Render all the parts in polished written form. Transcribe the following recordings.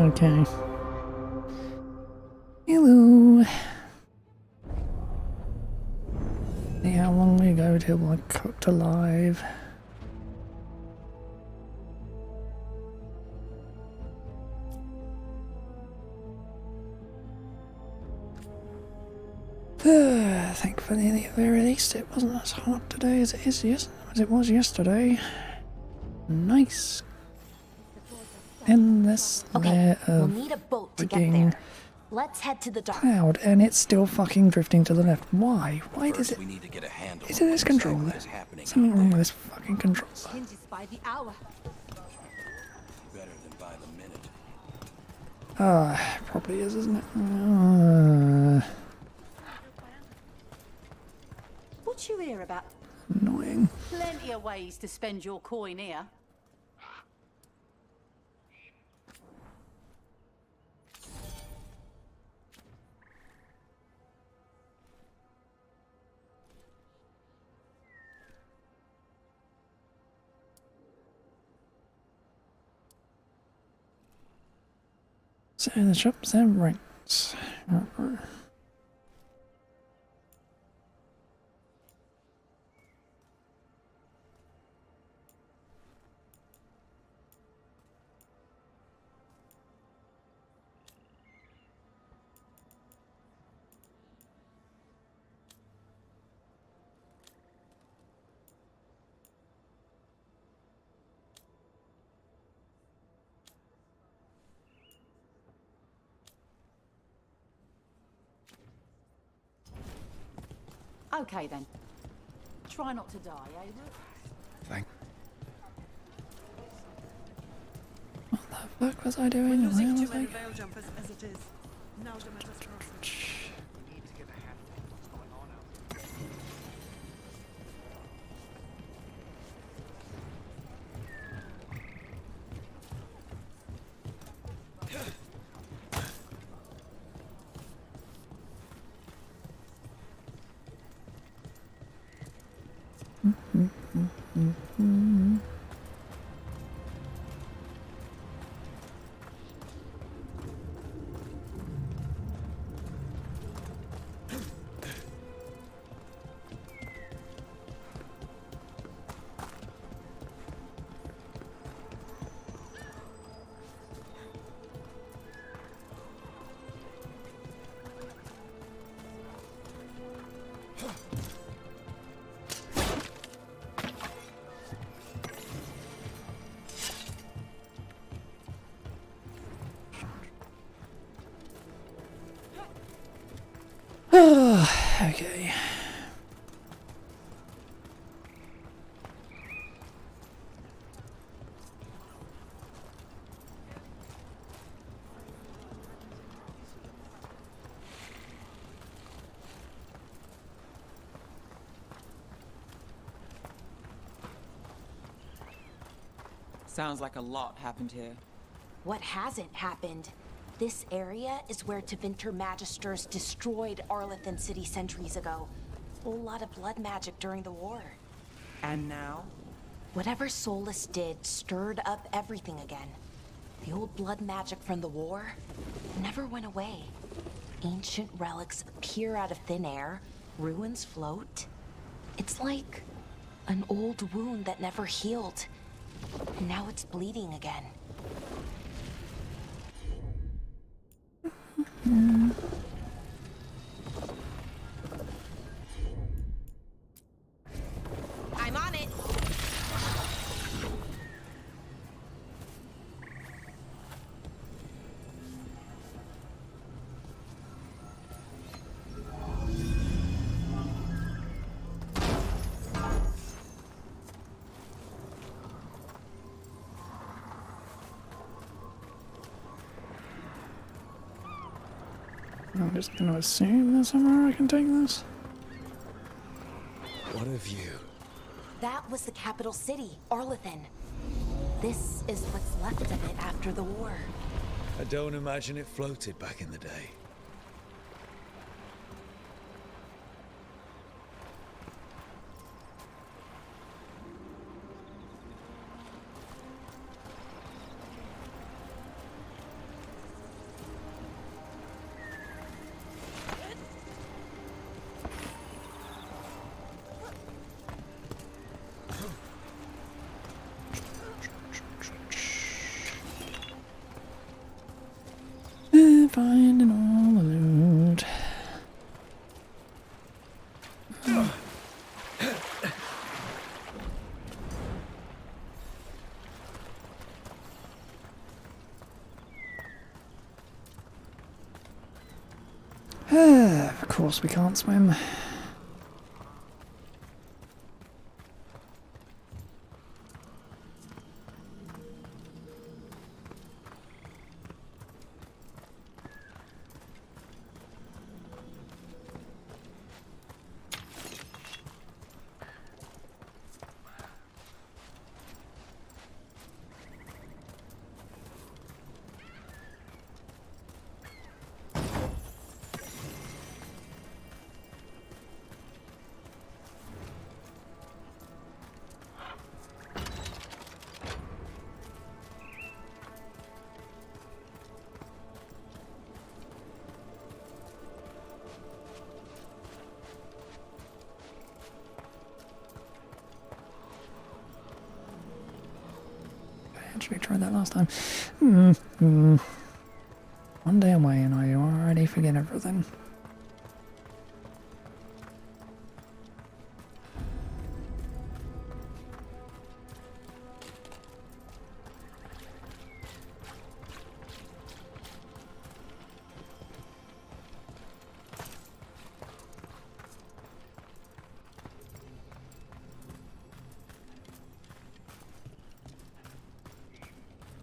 Okay. Hello. See how long we go till we're cooked alive. Thankfully, at the very least, it wasn't as hot today as it was yesterday. Nice. In this layer we'll of need a boat to get there. Let's head to the dock. Cloud, and it's still fucking drifting to the left. Why? Why does it? We need to get a handle Is it this controller? Something wrong with this fucking controller. Hinges by the hour. Better than by the minute. Probably is, isn't it? What you hear about? Annoying. Plenty of ways to spend your coin here. So the shops have rents. Okay then. Try not to die, eh? Thank. What the fuck was I doing? Where was I? Okay. Sounds like a lot happened here. What hasn't happened? This area is where Tevinter Magisters destroyed Arlethan City centuries ago. Whole lot of blood magic during the war. And now? Whatever Solus did stirred up everything again. The old blood magic from the war never went away. Ancient relics appear out of thin air, ruins float. It's like an old wound that never healed. And now it's bleeding again. I'm on it. I'm just gonna assume there's somewhere I can take this. What a view. That was the capital city, Arlethan. This is what's left of it after the war. I don't imagine it floated back in the day. finding all the loot. Of course we can't swim. Actually tried that last time. One day away and I already forget everything.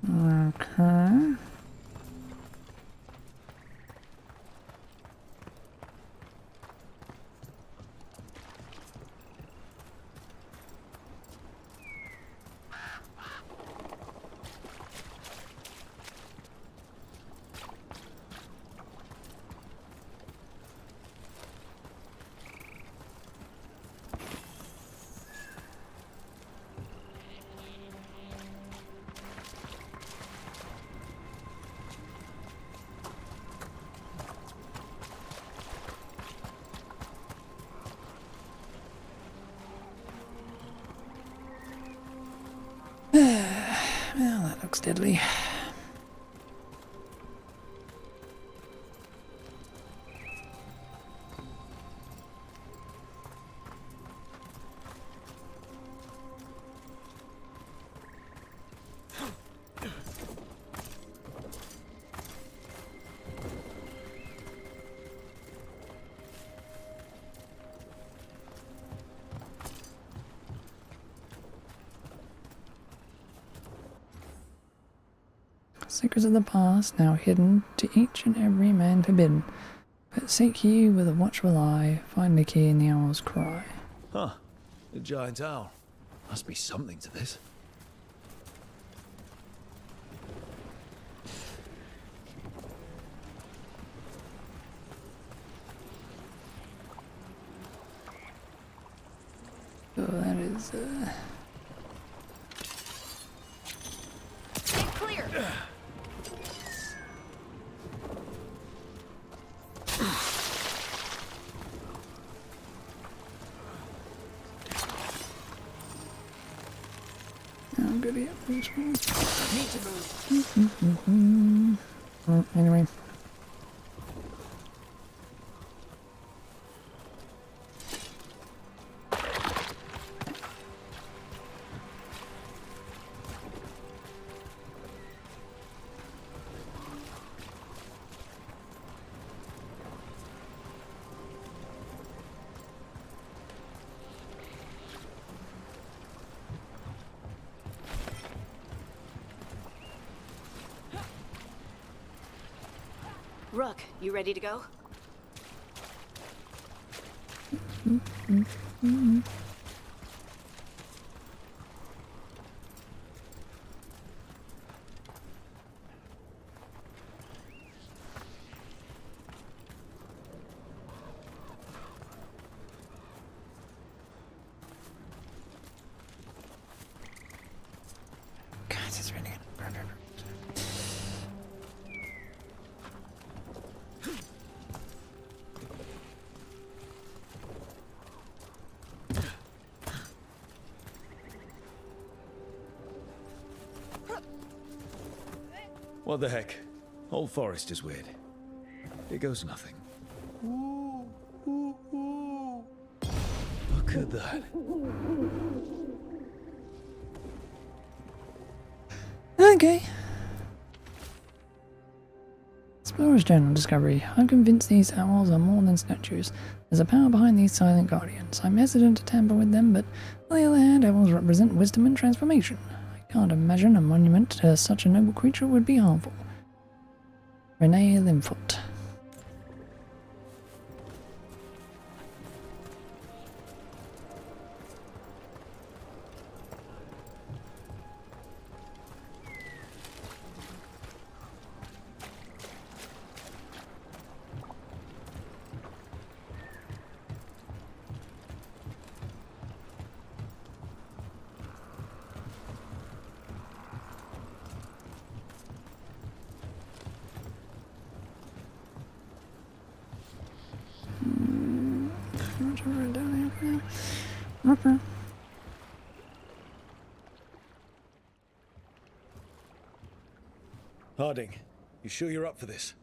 Okay. Well, that looks deadly. Secrets of the past, now hidden, to each and every man forbidden. But seek ye with a watchful eye, find the key in the owl's cry. Huh. A giant owl. Must be something to this. Oh, that is, Clear. I'm good at this one. Need to move. Well, anyway. Rook, you ready to go? God, it's really good. What the heck? Whole forest is weird. Here goes nothing. Look at that. Okay. Explorer's Journal Discovery. I'm convinced these owls are more than statues. There's a power behind these silent guardians. I'm hesitant to tamper with them, but on the other hand, owls represent wisdom and transformation. I can't imagine a monument to such a noble creature would be harmful. Renee Limfoot. Okay. Harding, you sure you're up for this?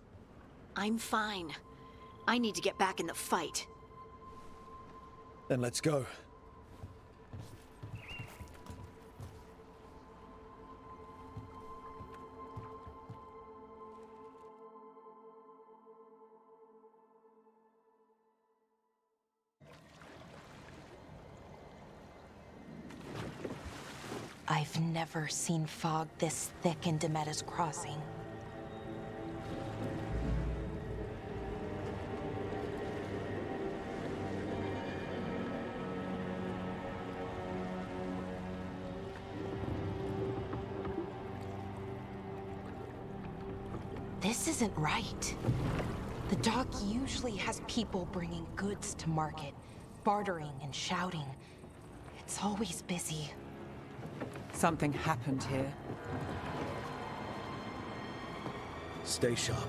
I'm fine. I need to get back in the fight. Then let's go. I've never seen fog this thick in Demetta's Crossing. This isn't right. The dock usually has people bringing goods to market, bartering and shouting. It's always busy. Something happened here. Stay sharp.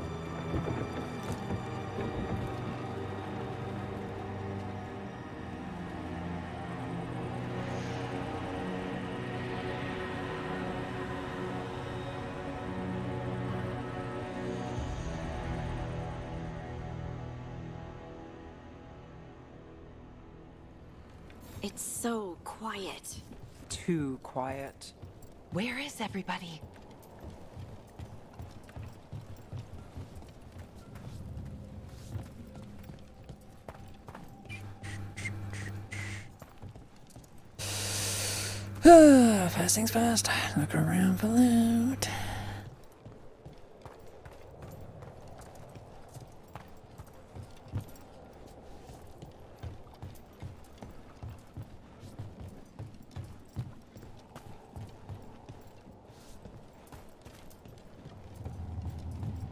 It's so quiet. Too quiet. Where is everybody? First things first, look around for loot.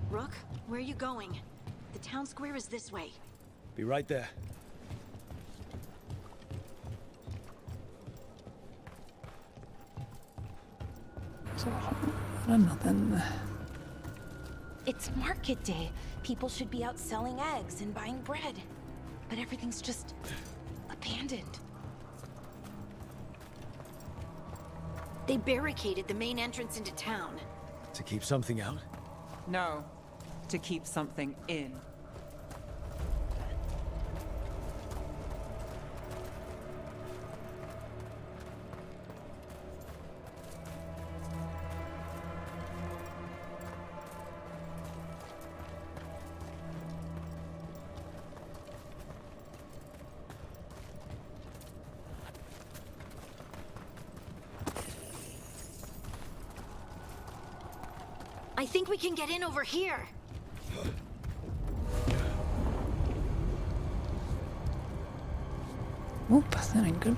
Rook, where are you going? The town square is this way. Be right there. So, nothing. It's market day. People should be out selling eggs and buying bread. But everything's just abandoned. They barricaded the main entrance into town. To keep something out? No, to keep something in. I think we can get in over here. Oop, that ain't good.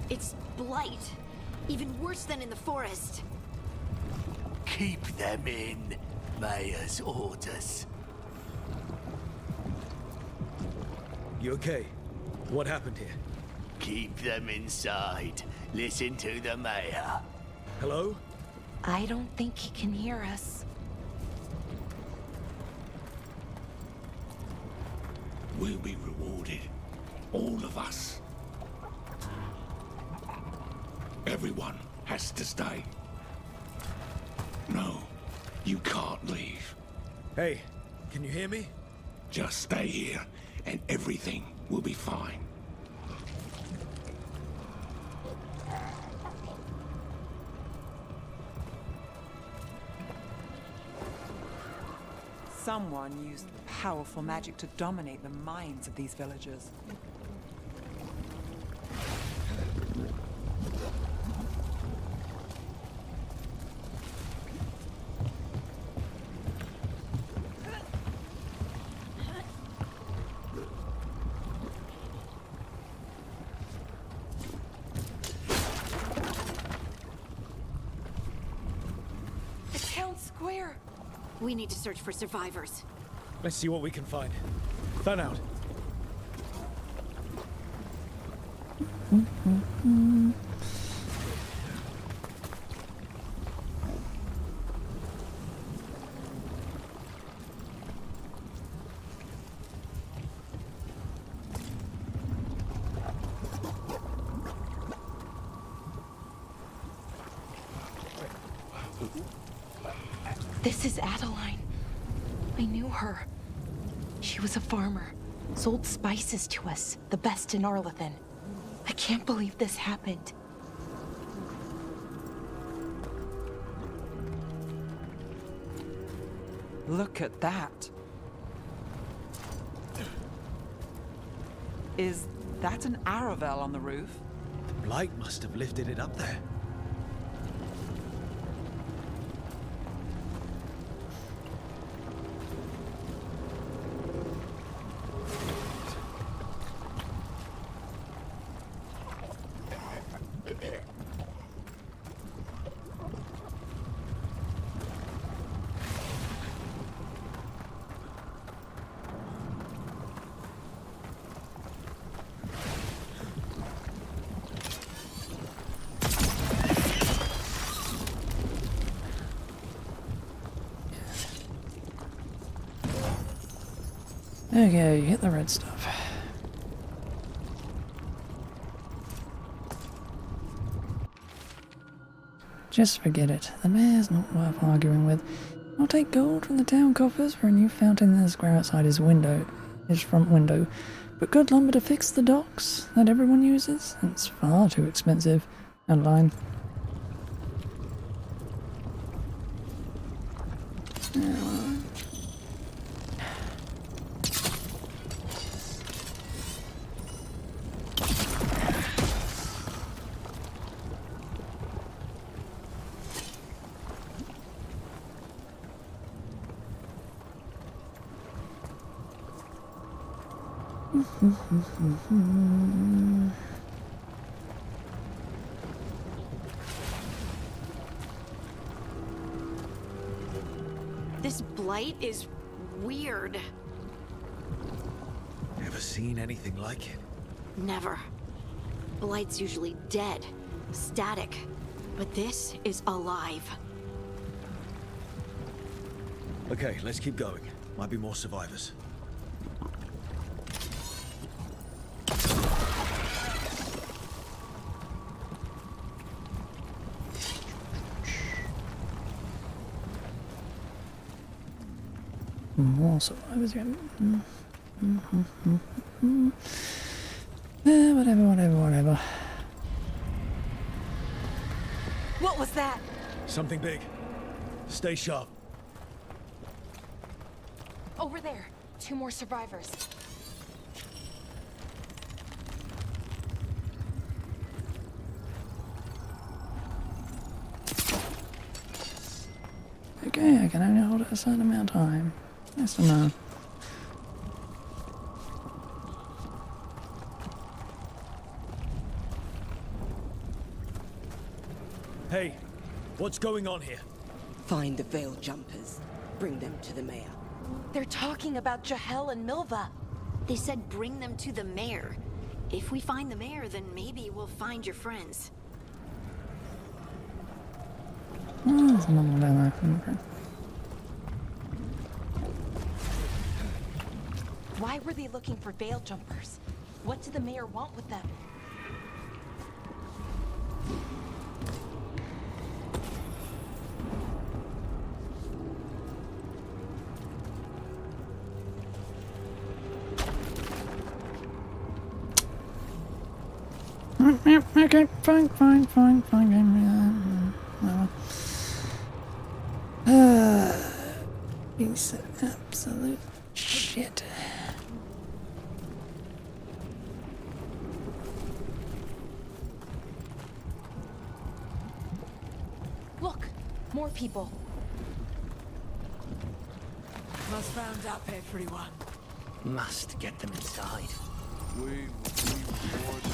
It's blight. Even worse than in the forest. Keep them in, Mayor's orders. You okay? What happened here? Keep them inside. Listen to the Mayor. Hello? I don't think he can hear us. We'll be rewarded. All of us. Everyone has to stay. No, You can't leave. Hey, can you hear me? Just stay here, and everything will be fine. Someone used powerful magic to dominate the minds of these villagers. The town square! We need to search for survivors. Let's see what we can find. Fan out. This is Adeline. I knew her. She was a farmer, sold spices to us, the best in Arlethan. I can't believe this happened. Look at that. Is that an Aravel on the roof? The blight must have lifted it up there. Okay, hit the red stuff. Just forget it. The mayor's not worth arguing with. I'll take gold from the town coffers for a new fountain in the square outside his front window. But good lumber to fix the docks that everyone uses? It's far too expensive. Adeline. This blight is weird. Ever seen anything like it? Never. Blight's usually dead, static, but this is alive. Okay, let's keep going. Might be more survivors. More survivors. Whatever. What was that? Something big. Stay sharp. Over there. 2 more survivors. Okay, I can only hold it a certain amount of time. Nice to know. Hey, what's going on here? Find the veil jumpers. Bring them to the mayor. They're talking about Jahel and Milva. They said bring them to the mayor. If we find the mayor, then maybe we'll find your friends. Oh, there's another one down there. Okay. Why were they looking for veil jumpers? What did the mayor want with them? Yeah, okay, fine. Piece of absolute shit. Look, more people. Must round up everyone. Must get them inside. We will be rewarded.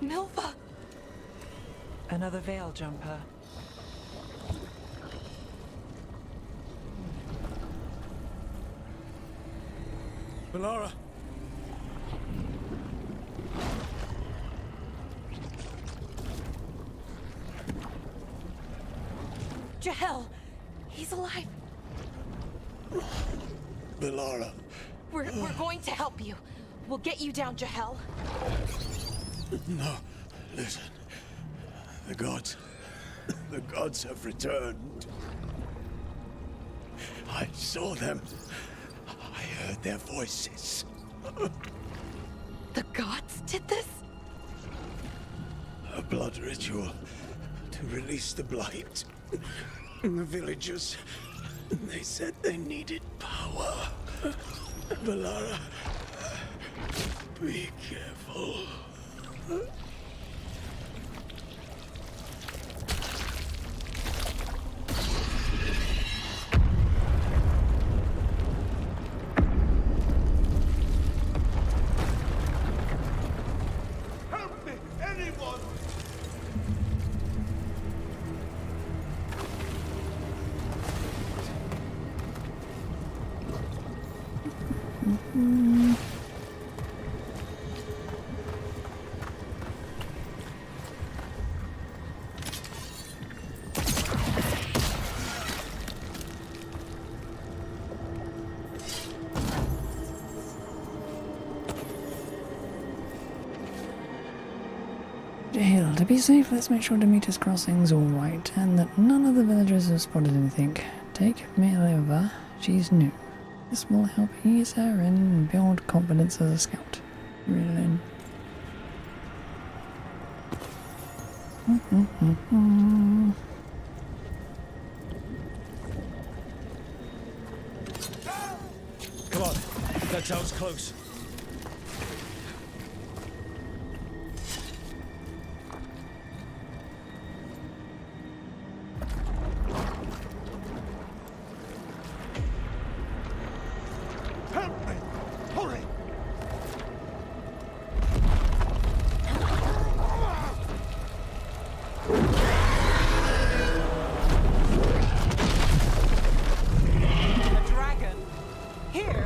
Milva! Another veil jumper. Melara! Jahel! He's alive! Melara! We're going to help you. We'll get you down, Jahel. No, listen. The gods have returned. I saw them. I heard their voices. The gods did this? A blood ritual to release the blight. And the villagers, they said they needed power. Melara, be careful. Help me, anyone! Jahel, to be safe, let's make sure Demeter's crossing's alright, and that none of the villagers have spotted anything. Take Milva, she's new. This will help ease her and build confidence as a scout. Really. Come on, that town's close. Help me! Hurry! A dragon? Here?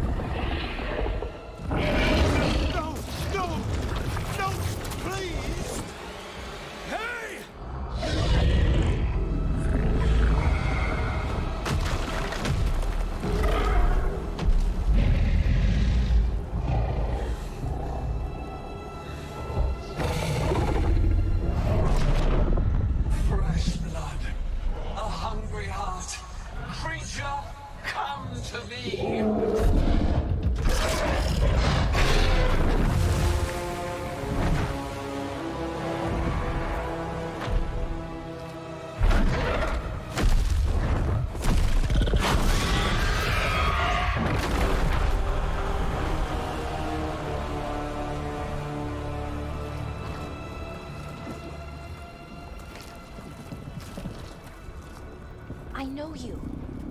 No! No! No! Please! Hey! Fresh blood, a hungry heart. Creature, come to me. I know you.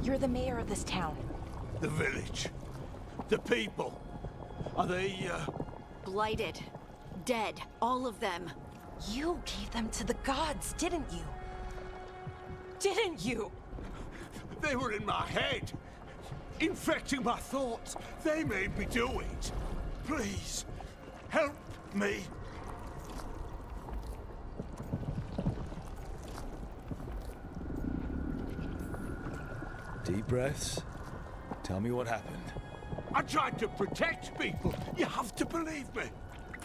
You're the mayor of this town. The village. The people. Are they, Blighted. Dead. All of them. You gave them to the gods, didn't you? Didn't you? They were in my head. Infecting my thoughts. They made me do it. Please, help me. Deep breaths. Tell me what happened. I tried to protect people. You have to believe me.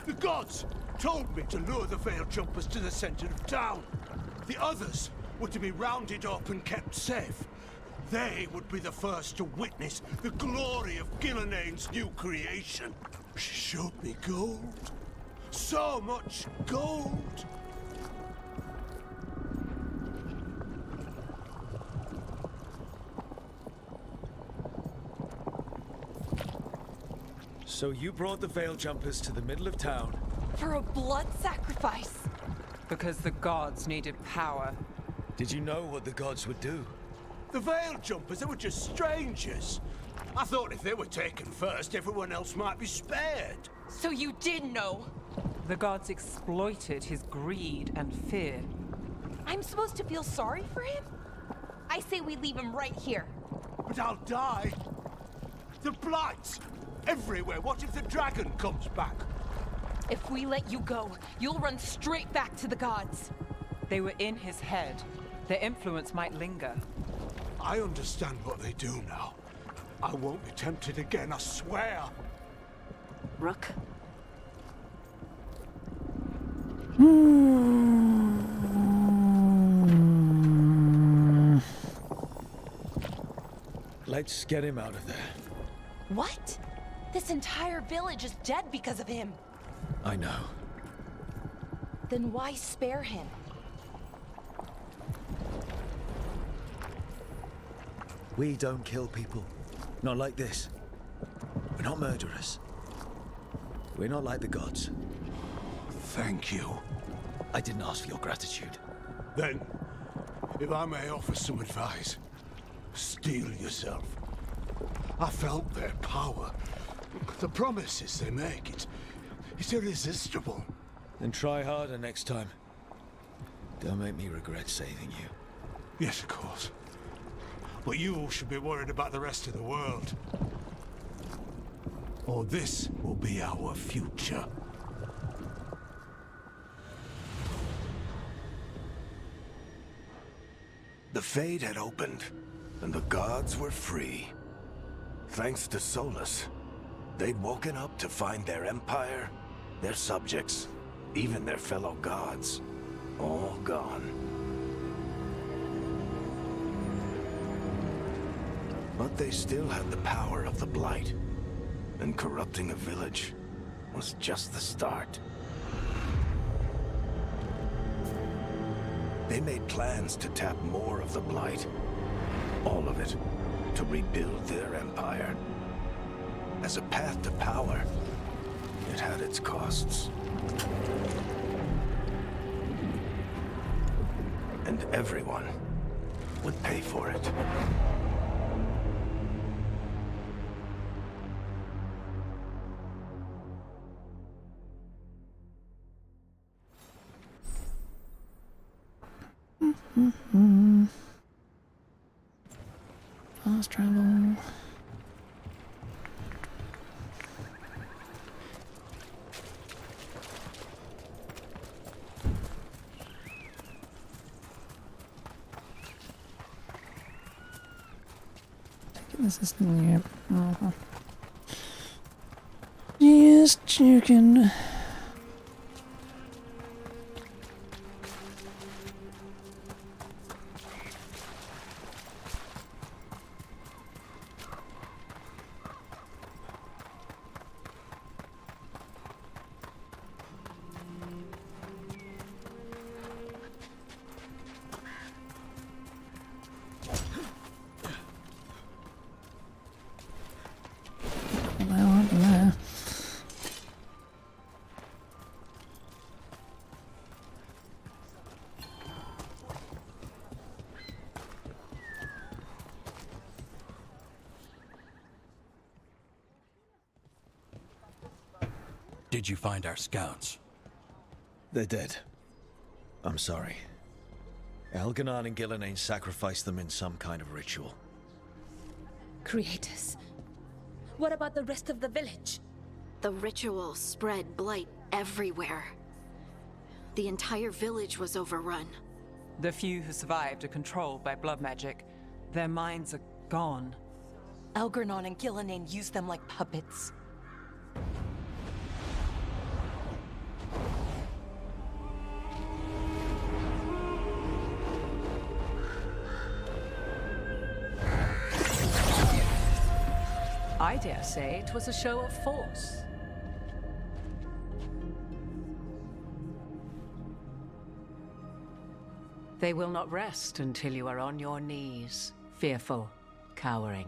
The gods told me to lure the Veil Jumpers to the center of town. The others were to be rounded up and kept safe. They would be the first to witness the glory of Gilnenane's new creation. She showed me gold. So much gold. So you brought the Veil Jumpers to the middle of town. For a blood sacrifice. Because the gods needed power. Did you know what the gods would do? The Veil Jumpers, they were just strangers. I thought if they were taken first, everyone else might be spared. So you did know? The gods exploited his greed and fear. I'm supposed to feel sorry for him? I say we leave him right here. But I'll die. The blight! Everywhere. What if the dragon comes back? If we let you go, you'll run straight back to the gods. They were in his head. Their influence might linger. I understand what they do now. I won't be tempted again, I swear. Rook? Let's get him out of there. What? This entire village is dead because of him. I know. Then why spare him? We don't kill people. Not like this. We're not murderers. We're not like the gods. Thank you. I didn't ask for your gratitude. Then, if I may offer some advice, steel yourself. I felt their power. The promises they make, it's irresistible. Then try harder next time. Don't make me regret saving you. Yes, of course. But you should be worried about the rest of the world. Or this will be our future. The Fade had opened, and the gods were free. Thanks to Solus, they'd woken up to find their empire, their subjects, even their fellow gods, all gone. But they still had the power of the Blight, and corrupting a village was just the start. They made plans to tap more of the Blight, all of it, to rebuild their empire. As a path to power, it had its costs. And everyone would pay for it. Fast travel. Taking this is here. Just checking. Did you find our scouts? They're dead. I'm sorry. Elganon and Gillenane sacrificed them in some kind of ritual. Creators. What about the rest of the village? The ritual spread blight everywhere. The entire village was overrun. The few who survived are controlled by blood magic. Their minds are gone. Algernon and Gillenane used them like puppets. I dare say it was a show of force. They will not rest until you are on your knees, fearful, cowering,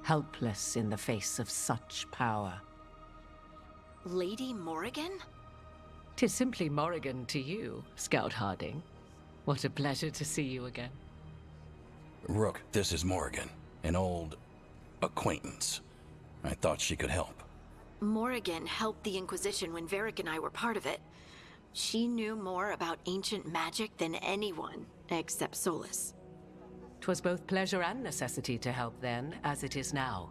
helpless in the face of such power. Lady Morrigan? 'Tis simply Morrigan to you, Scout Harding. What a pleasure to see you again. Rook, this is Morrigan, an old acquaintance. I thought she could help. Morrigan helped the Inquisition when Varric and I were part of it. She knew more about ancient magic than anyone, except Solus. 'Twas both pleasure and necessity to help then, as it is now.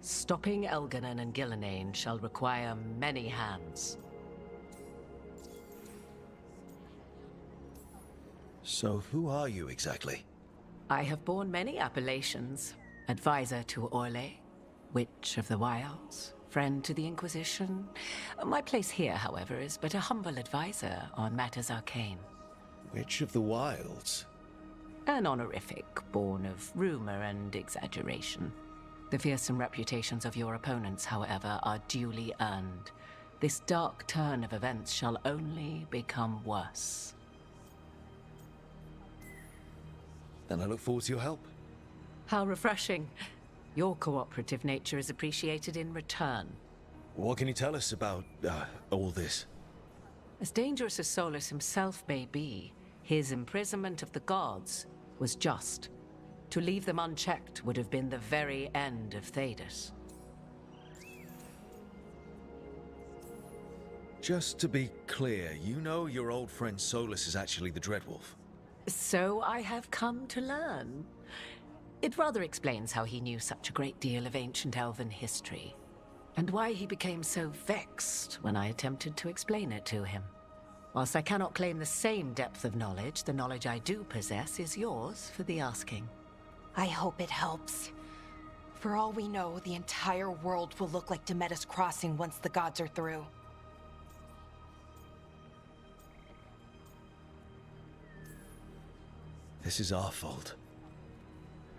Stopping Elganon and Gillenane shall require many hands. So who are you exactly? I have borne many appellations. Advisor to Orlais, Witch of the Wilds, friend to the Inquisition. My place here, however, is but a humble advisor on matters arcane. Witch of the Wilds? An honorific born of rumor and exaggeration. The fearsome reputations of your opponents, however, are duly earned. This dark turn of events shall only become worse. Then I look forward to your help. How refreshing. Your cooperative nature is appreciated in return. What can you tell us about, all this? As dangerous as Solus himself may be, his imprisonment of the gods was just. To leave them unchecked would have been the very end of Thedas. Just to be clear, you know your old friend Solus is actually the Dreadwolf. So I have come to learn. It rather explains how he knew such a great deal of ancient elven history, and why he became so vexed when I attempted to explain it to him. Whilst I cannot claim the same depth of knowledge, the knowledge I do possess is yours for the asking. I hope it helps. For all we know, the entire world will look like Demetus Crossing once the gods are through. This is our fault.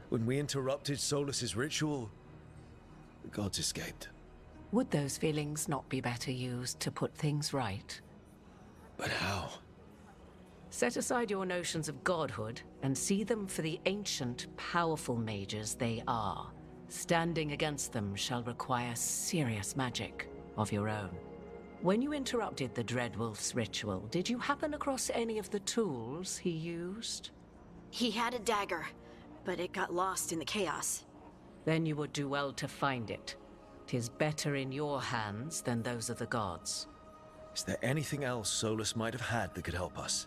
When we interrupted Solus's ritual, the gods escaped. Would those feelings not be better used to put things right? But how? Set aside your notions of godhood and see them for the ancient, powerful mages they are. Standing against them shall require serious magic of your own. When you interrupted the Dreadwolf's ritual, did you happen across any of the tools he used? He had a dagger, but it got lost in the chaos. Then you would do well to find it. 'Tis better in your hands than those of the gods. Is there anything else Solus might have had that could help us?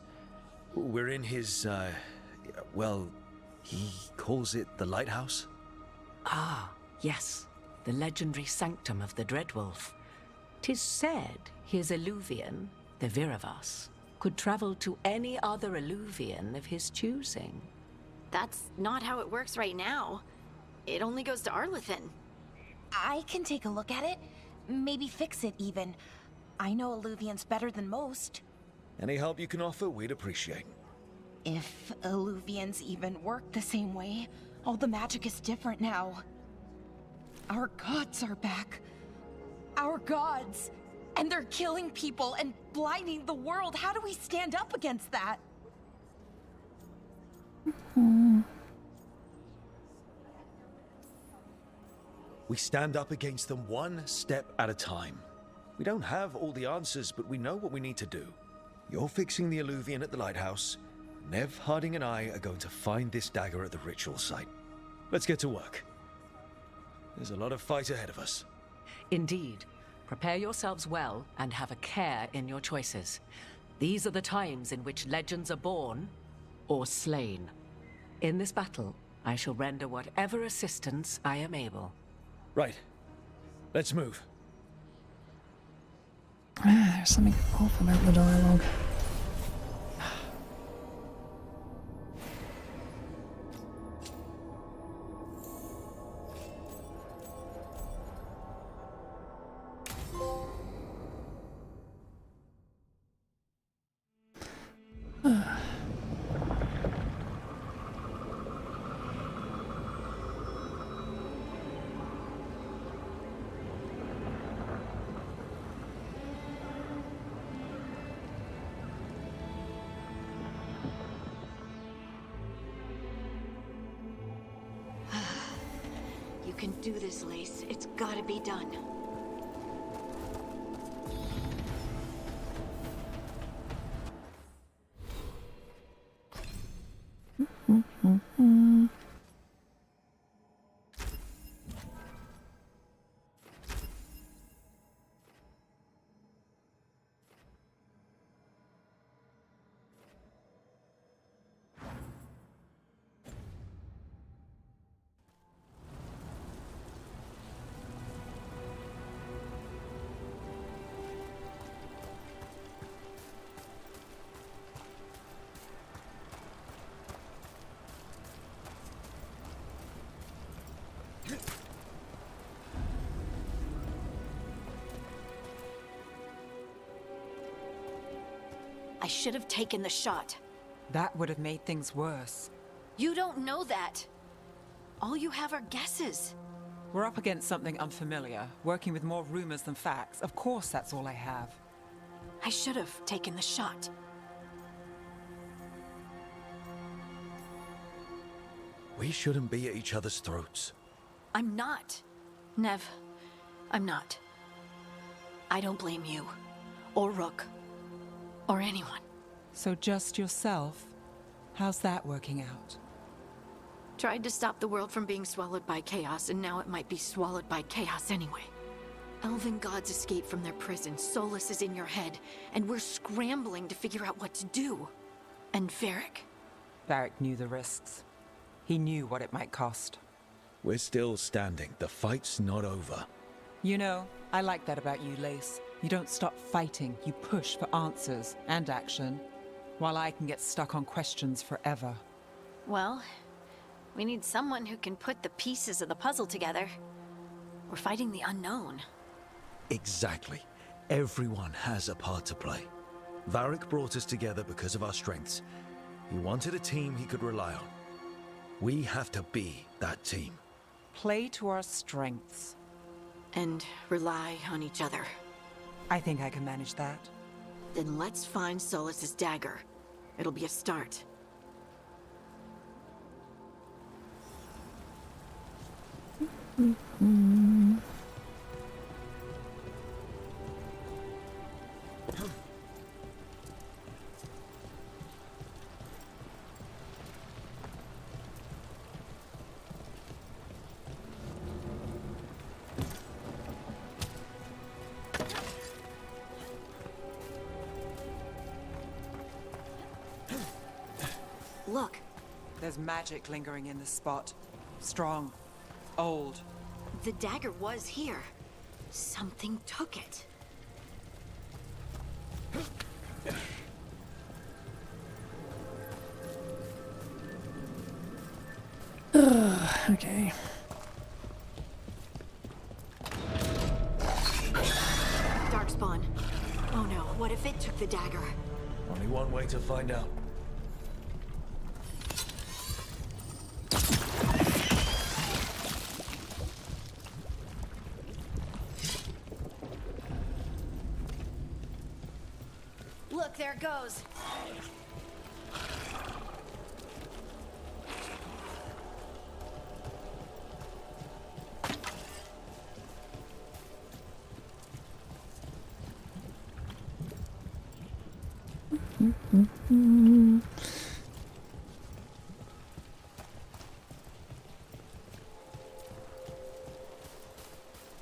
We're in his, well, he calls it the lighthouse? Ah, yes. The legendary sanctum of the Dreadwolf. 'Tis said his eluvian, the Viravas, could travel to any other eluvian of his choosing. That's not how it works right now. It only goes to Arlethan. I can take a look at it. Maybe fix it, even. I know eluvians better than most. Any help you can offer, we'd appreciate. If eluvians even work the same way, all the magic is different now. Our gods are back. Our gods! And they're killing people and blinding the world. How do we stand up against that? We stand up against them one step at a time. We don't have all the answers, but we know what we need to do. You're fixing the eluvian at the lighthouse. Nev, Harding, and I are going to find this dagger at the ritual site. Let's get to work. There's a lot of fight ahead of us. Indeed. Prepare yourselves well and have a care in your choices. These are the times in which legends are born or slain. In this battle, I shall render whatever assistance I am able. Right. Let's move. There's something off about the dialogue. can do this, Lace. It's gotta be done. I should have taken the shot. That would have made things worse. You don't know that. All you have are guesses. We're up against something unfamiliar, working with more rumors than facts. Of course, that's all I have. I should have taken the shot. We shouldn't be at each other's throats. I'm not. Nev, I'm not. I don't blame you, or Rook, or anyone. So just yourself? How's that working out? Tried to stop the world from being swallowed by chaos, and now it might be swallowed by chaos anyway. Elven gods escaped from their prison, Solus is in your head, and we're scrambling to figure out what to do. And Varric? Varric knew the risks. He knew what it might cost. We're still standing. The fight's not over. You know, I like that about you, Lace. You don't stop fighting, you push for answers and action, while I can get stuck on questions forever. Well, we need someone who can put the pieces of the puzzle together. We're fighting the unknown. Exactly. Everyone has a part to play. Varric brought us together because of our strengths. He wanted a team he could rely on. We have to be that team. Play to our strengths. And rely on each other. I think I can manage that. Then let's find Solus's dagger. It'll be a start. Look. There's magic lingering in this spot. Strong. Old. The dagger was here. Something took it. Okay. Darkspawn. Oh no, what if it took the dagger? Only one way to find out. Look, there it goes.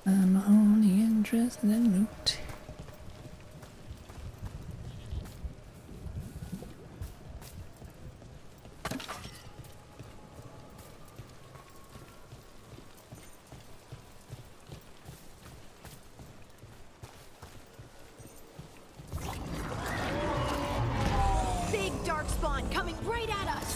I'm only interested in loot. Big Darkspawn coming right at us!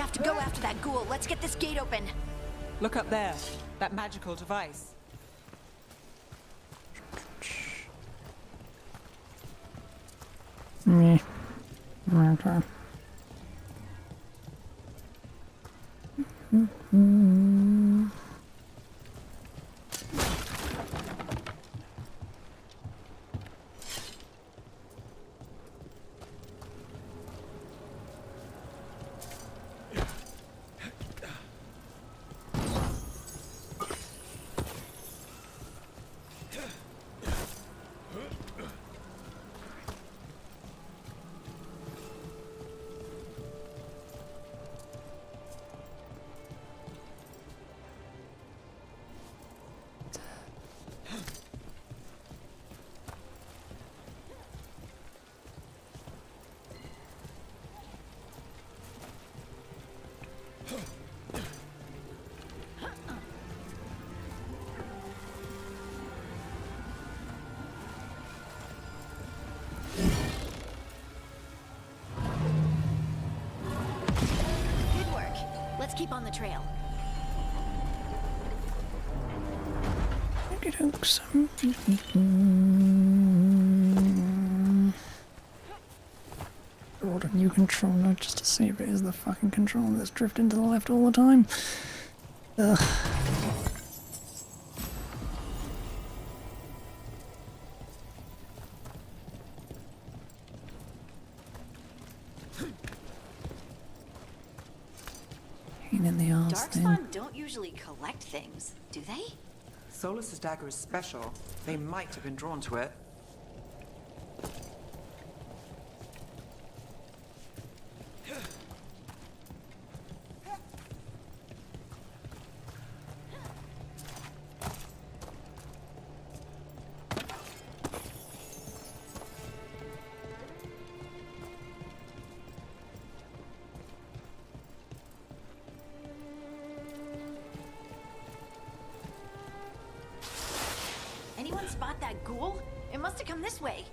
have to go after that ghoul. Let's get this gate open. Look up there. That magical device. Me. Okay. Good work. Let's keep on the trail. Okey-dokes. Order a new controller just to see if it is the fucking controller that's drifting to the left all the time. Ugh. Pain in the arse then. Darkspawn don't usually collect things, do they? Solus's dagger is special. They might have been drawn to it. Anyone spot that ghoul? It must have come this way.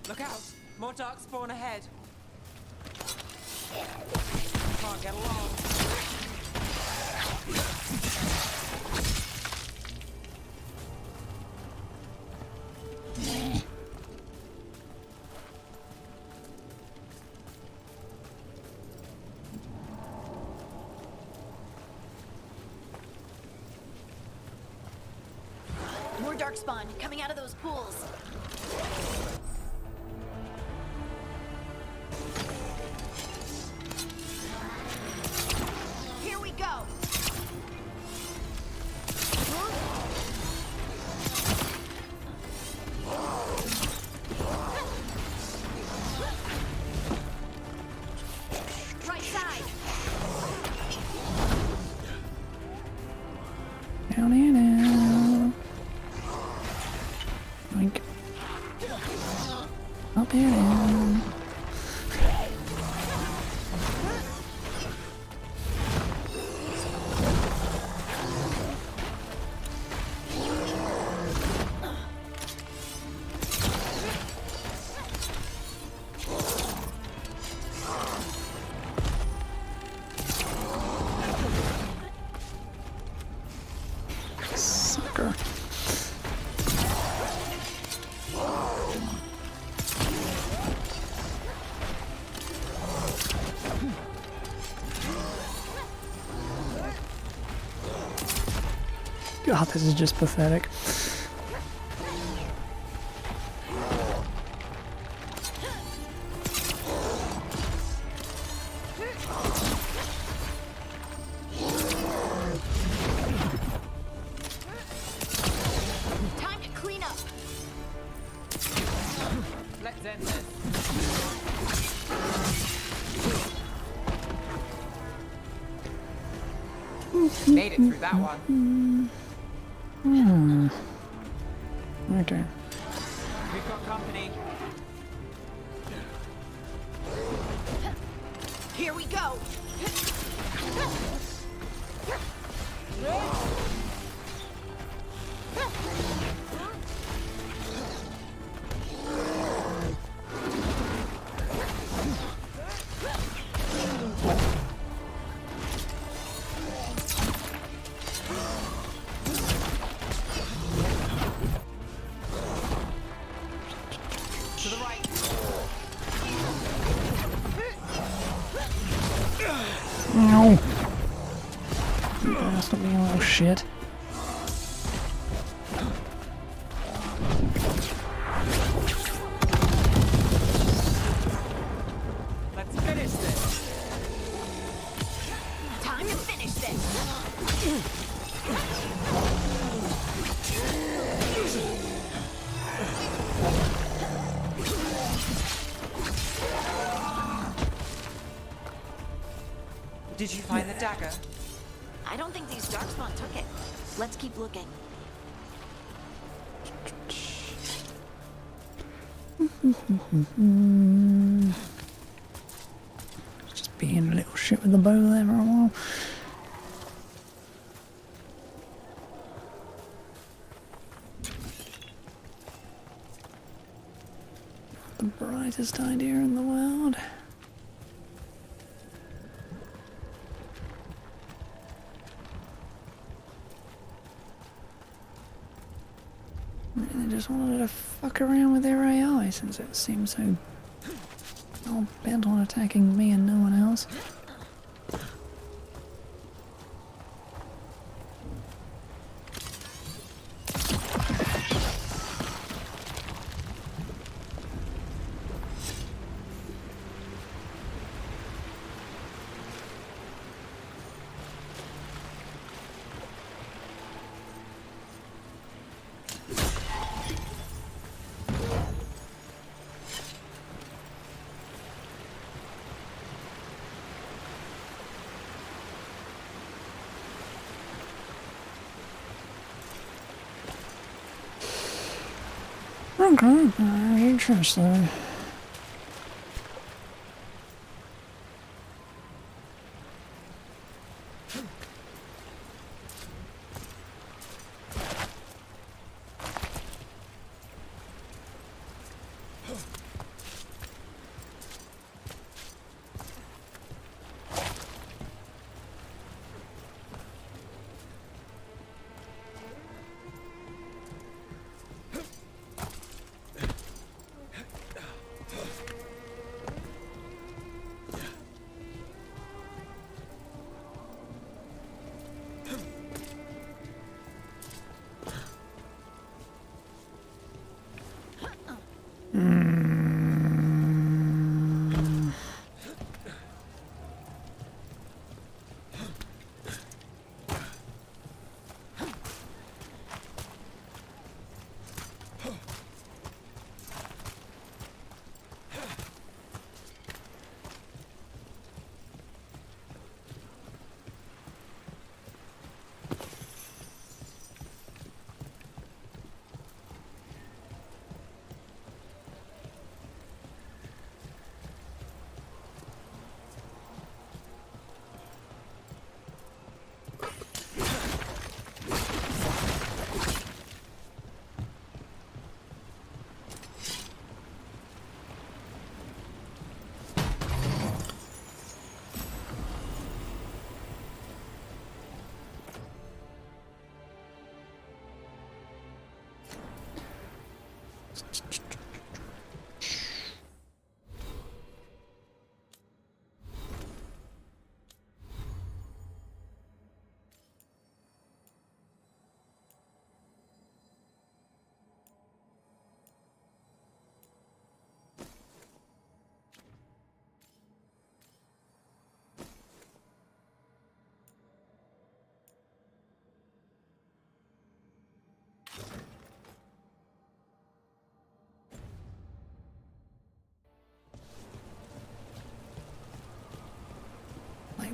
Look out! More darkspawn ahead. Can't get along. More darkspawn coming out of those pools. Here we go. Right side. Down here now. Like. Up here now. Sucker. God, this is just pathetic. Time to clean up. Let's end this. Made it through that one. Okay. We've got company. go! To the right. No! You better stop being a little shit. Let's finish this. Time to finish this. Did you find the dagger? I don't think these darkspawn took it. Let's keep looking. Just being a little shit with the bow there for a while. The brightest idea in the world. Really just wanted to fuck around with their AI since it seems so all bent on attacking me and no one else. Okay, very interesting.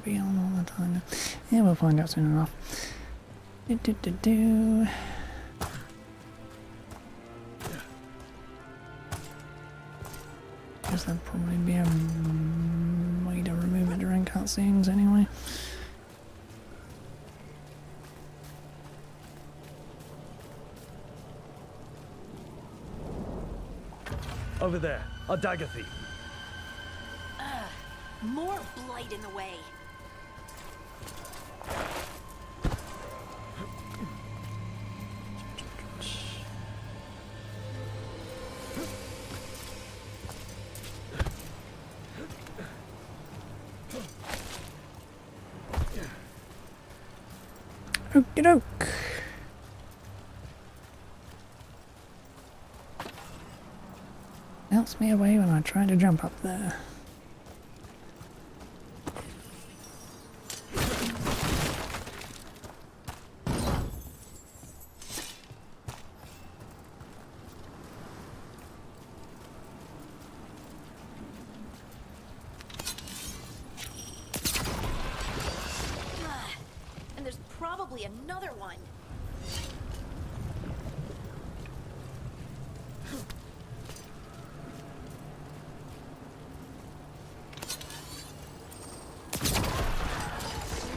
Be on all the time. Yeah, we'll find out soon enough. Guess there'll probably be a way to remove it during cutscene. cutscenes anyway. Over there, a dagger thief. More blight in the way. Okie doke. Melts me away when I try to jump up there. And there's probably another one.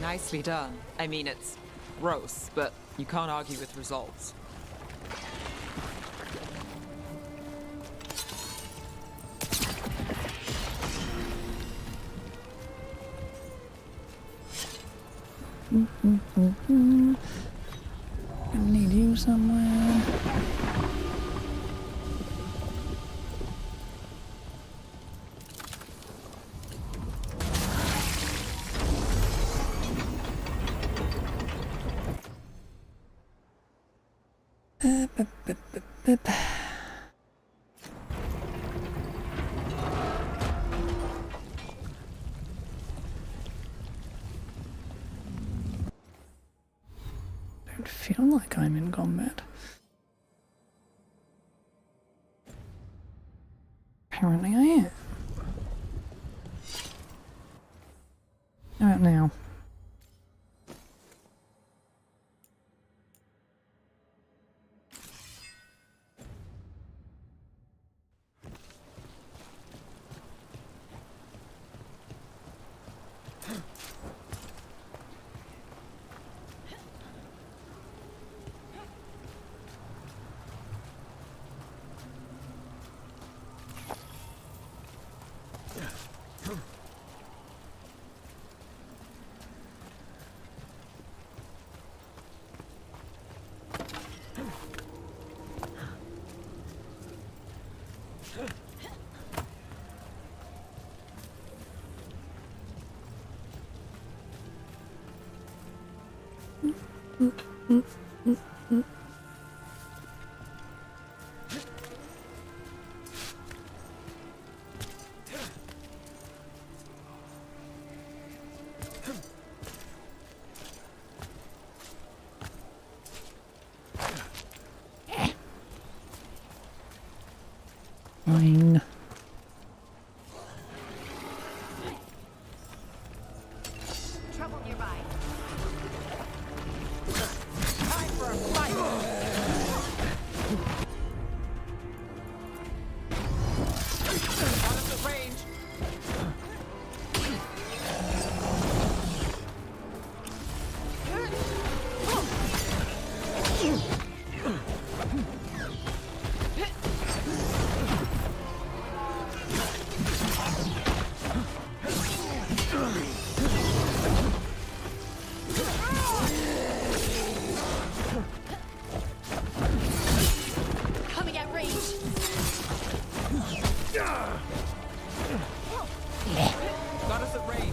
Nicely done. I mean, it's gross, but you can't argue with results. I need you somewhere. Don't feel like I'm in combat. Apparently I am. How about now? Fine. Trouble nearby. Time for a fight. Out of the range. Coming at range. Got us at range.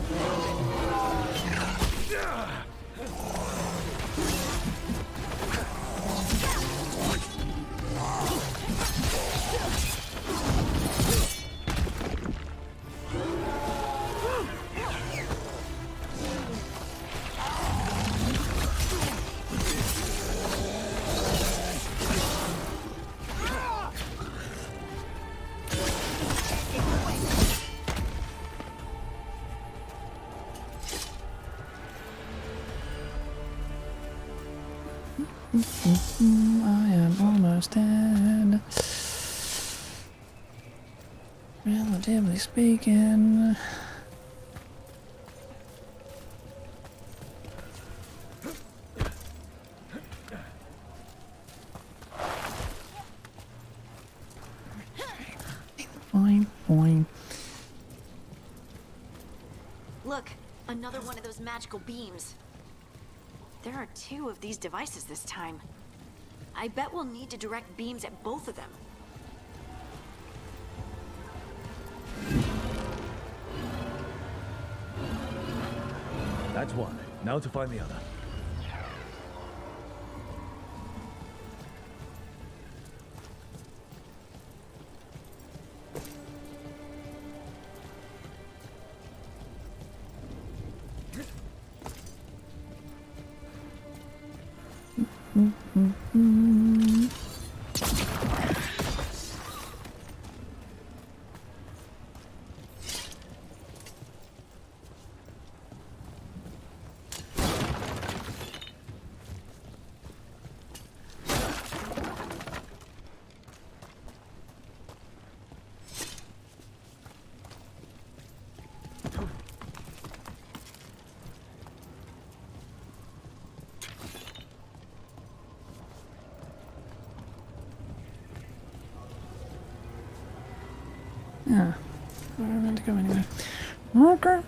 I am almost dead. Relatively speaking. Fine, fine. Look, another one of those magical beams. There are 2 of these devices this time. I bet we'll need to direct beams at both of them. That's one. Now to find the other. Yeah, I don't meant to go anyway. Okay.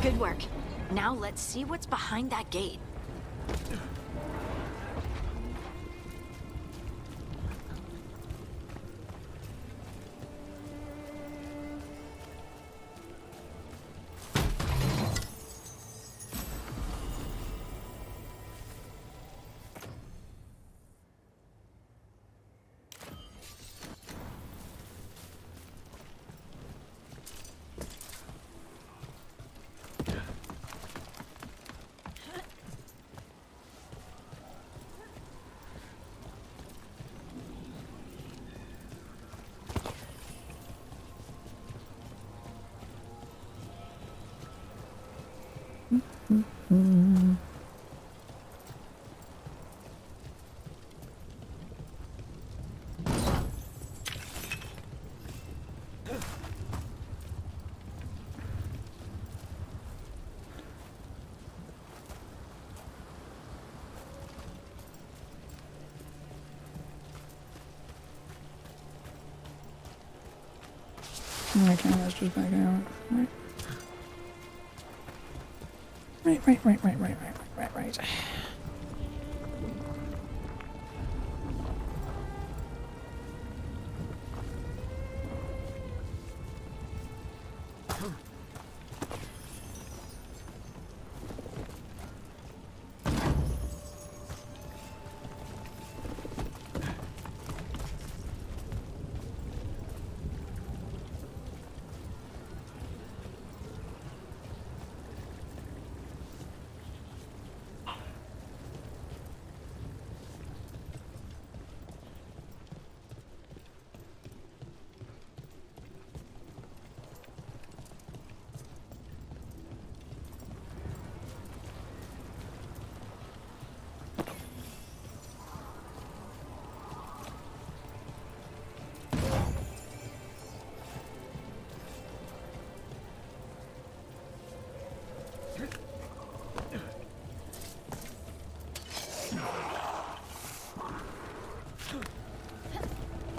Good work. Now let's see what's behind that gate. Okay, let's just back out. Right.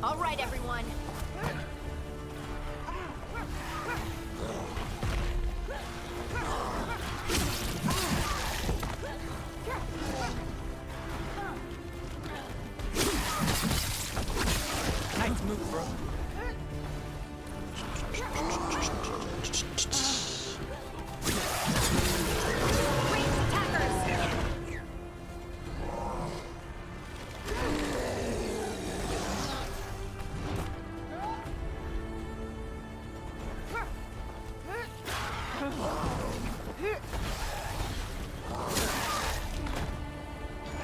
All right, everyone. Nice move, bro.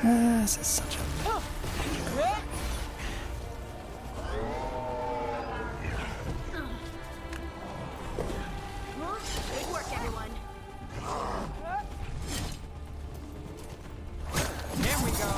This is such a... Good work, everyone. Here we go.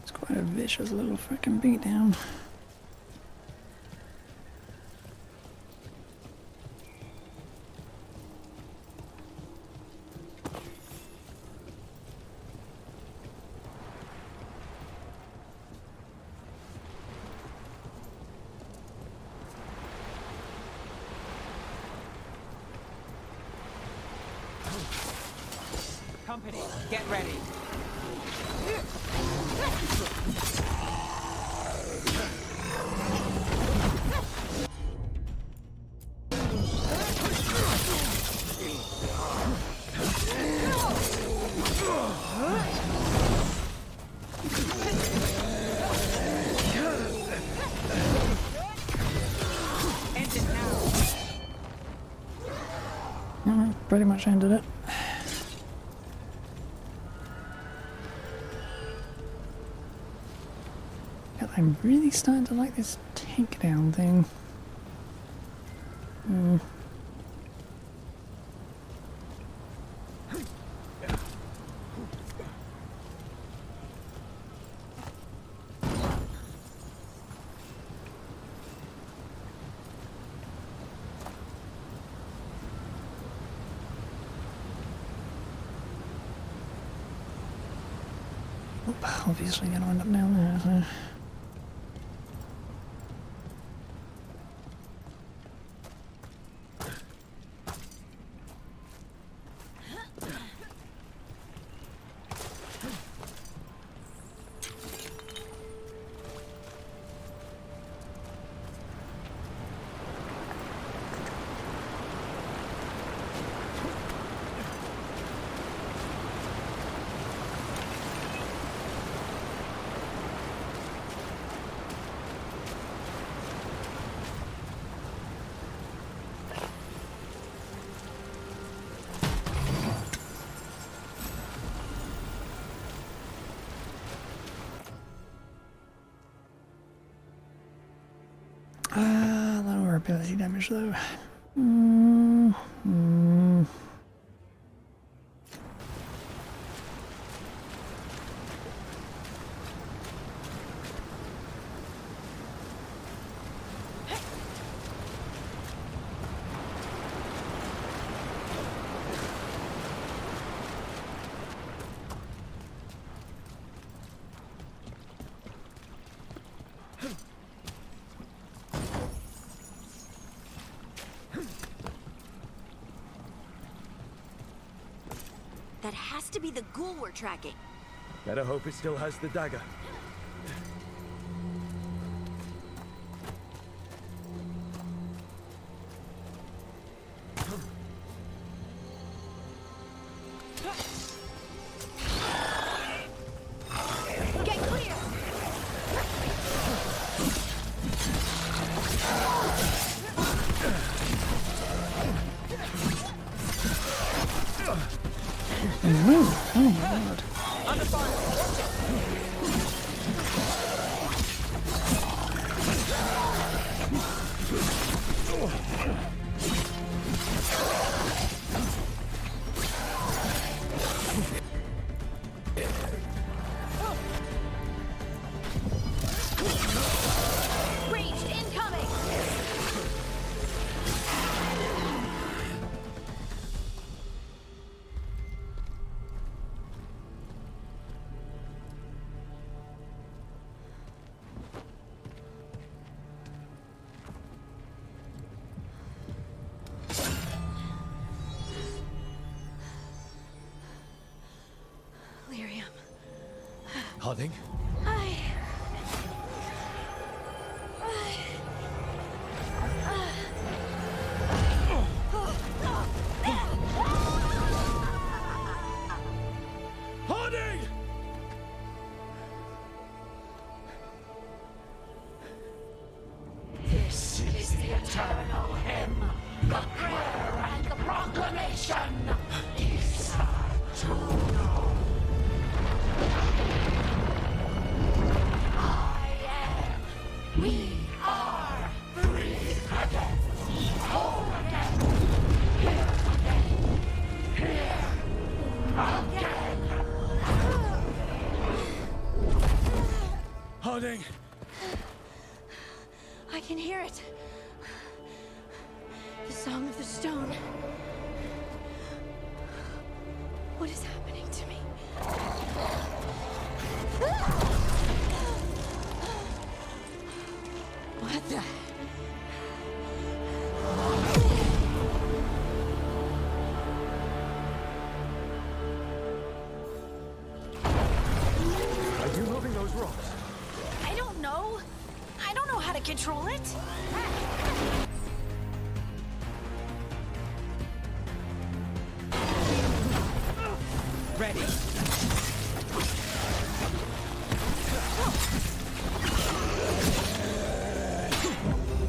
It's quite a vicious little freaking beatdown. Company, get ready. End it now. Pretty much ended it. I'm really starting to like this takedown thing. Obviously gonna end up down there, so. Lower ability damage though. That has to be the ghoul we're tracking. Better hope it still has the dagger. Get clear! Oh my god. Under fire. Ranged incoming! Lyrium. Harding? Harding! This is the eternal hymn, the prayer and the proclamation. Isa to know. I am. We are. Breathe again. Whole again. Hear again. I can hear it. The song of the stone. What is happening to me? What the? Are you moving those rocks? I don't know. I don't know how to control it. Ready.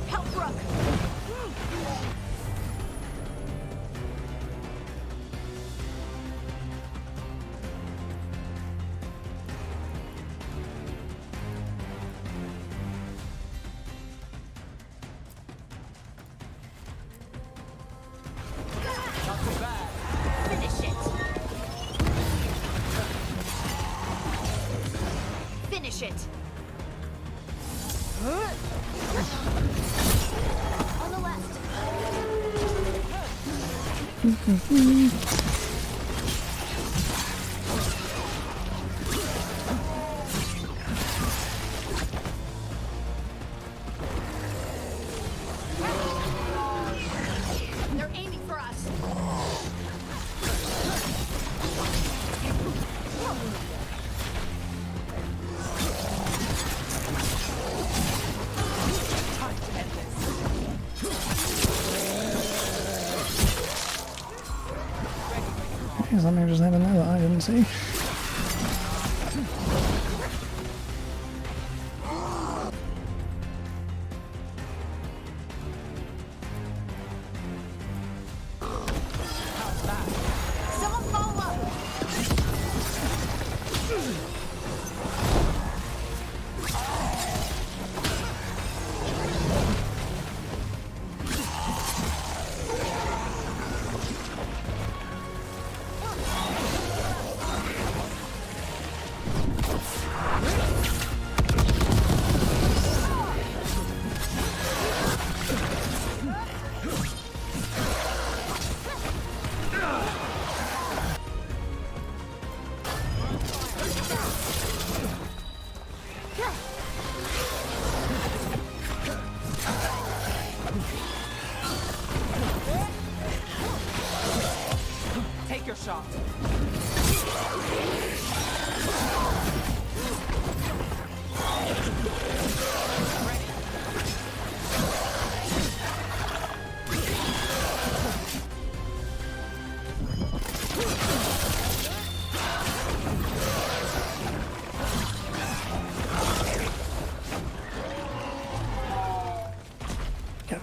Help, Brooke. Finish it. Finish it. On the left. They're aiming for us. Okay, something just happened there that I didn't see. Someone follow up. Take your shot. Yep.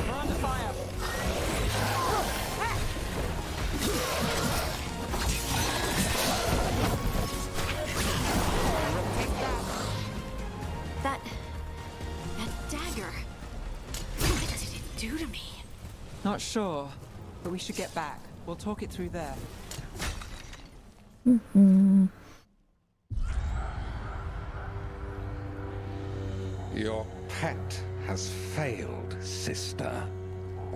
We're under fire. That dagger. What did it do to me? Not sure, but we should get back. We'll talk it through there. Your pet has failed, sister.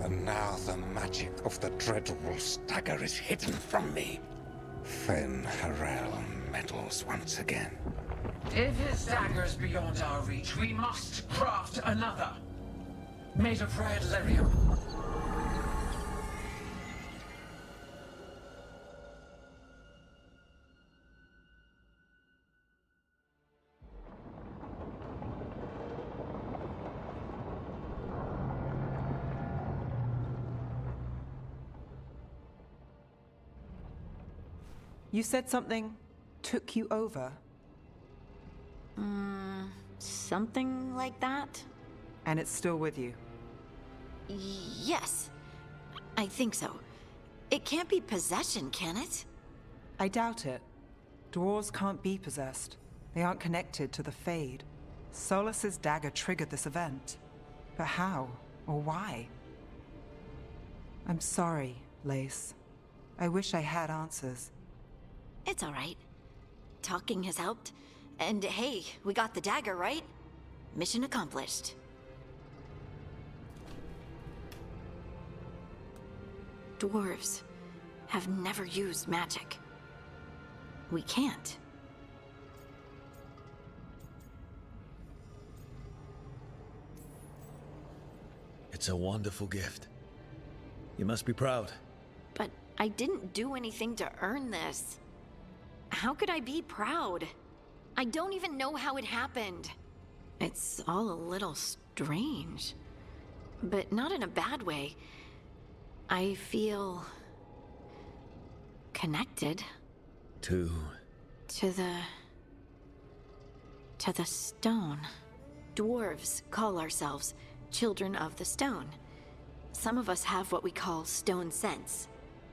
And now the magic of the dreadful stagger is hidden from me. Fen Harel meddles once again. If his dagger's beyond our reach, we must craft another. Made of red lyrium. You said something took you over, Something like that? and it's still with you. Yes. I think so. It can't be possession, can it? I doubt it. Dwarves can't be possessed. They aren't connected to the Fade. Solus's dagger triggered this event. But how? Or why? I'm sorry, Lace. I wish I had answers. It's all right. talking has helped. And hey, we got the dagger, right? Mission accomplished. Dwarves have never used magic. We can't. It's a wonderful gift. You must be proud. But I didn't do anything to earn this. How could I be proud? I don't even know how it happened. It's all a little strange. But not in a bad way. I feel... connected. To the stone. Dwarves call ourselves children of the stone. Some of us have what we call stone sense.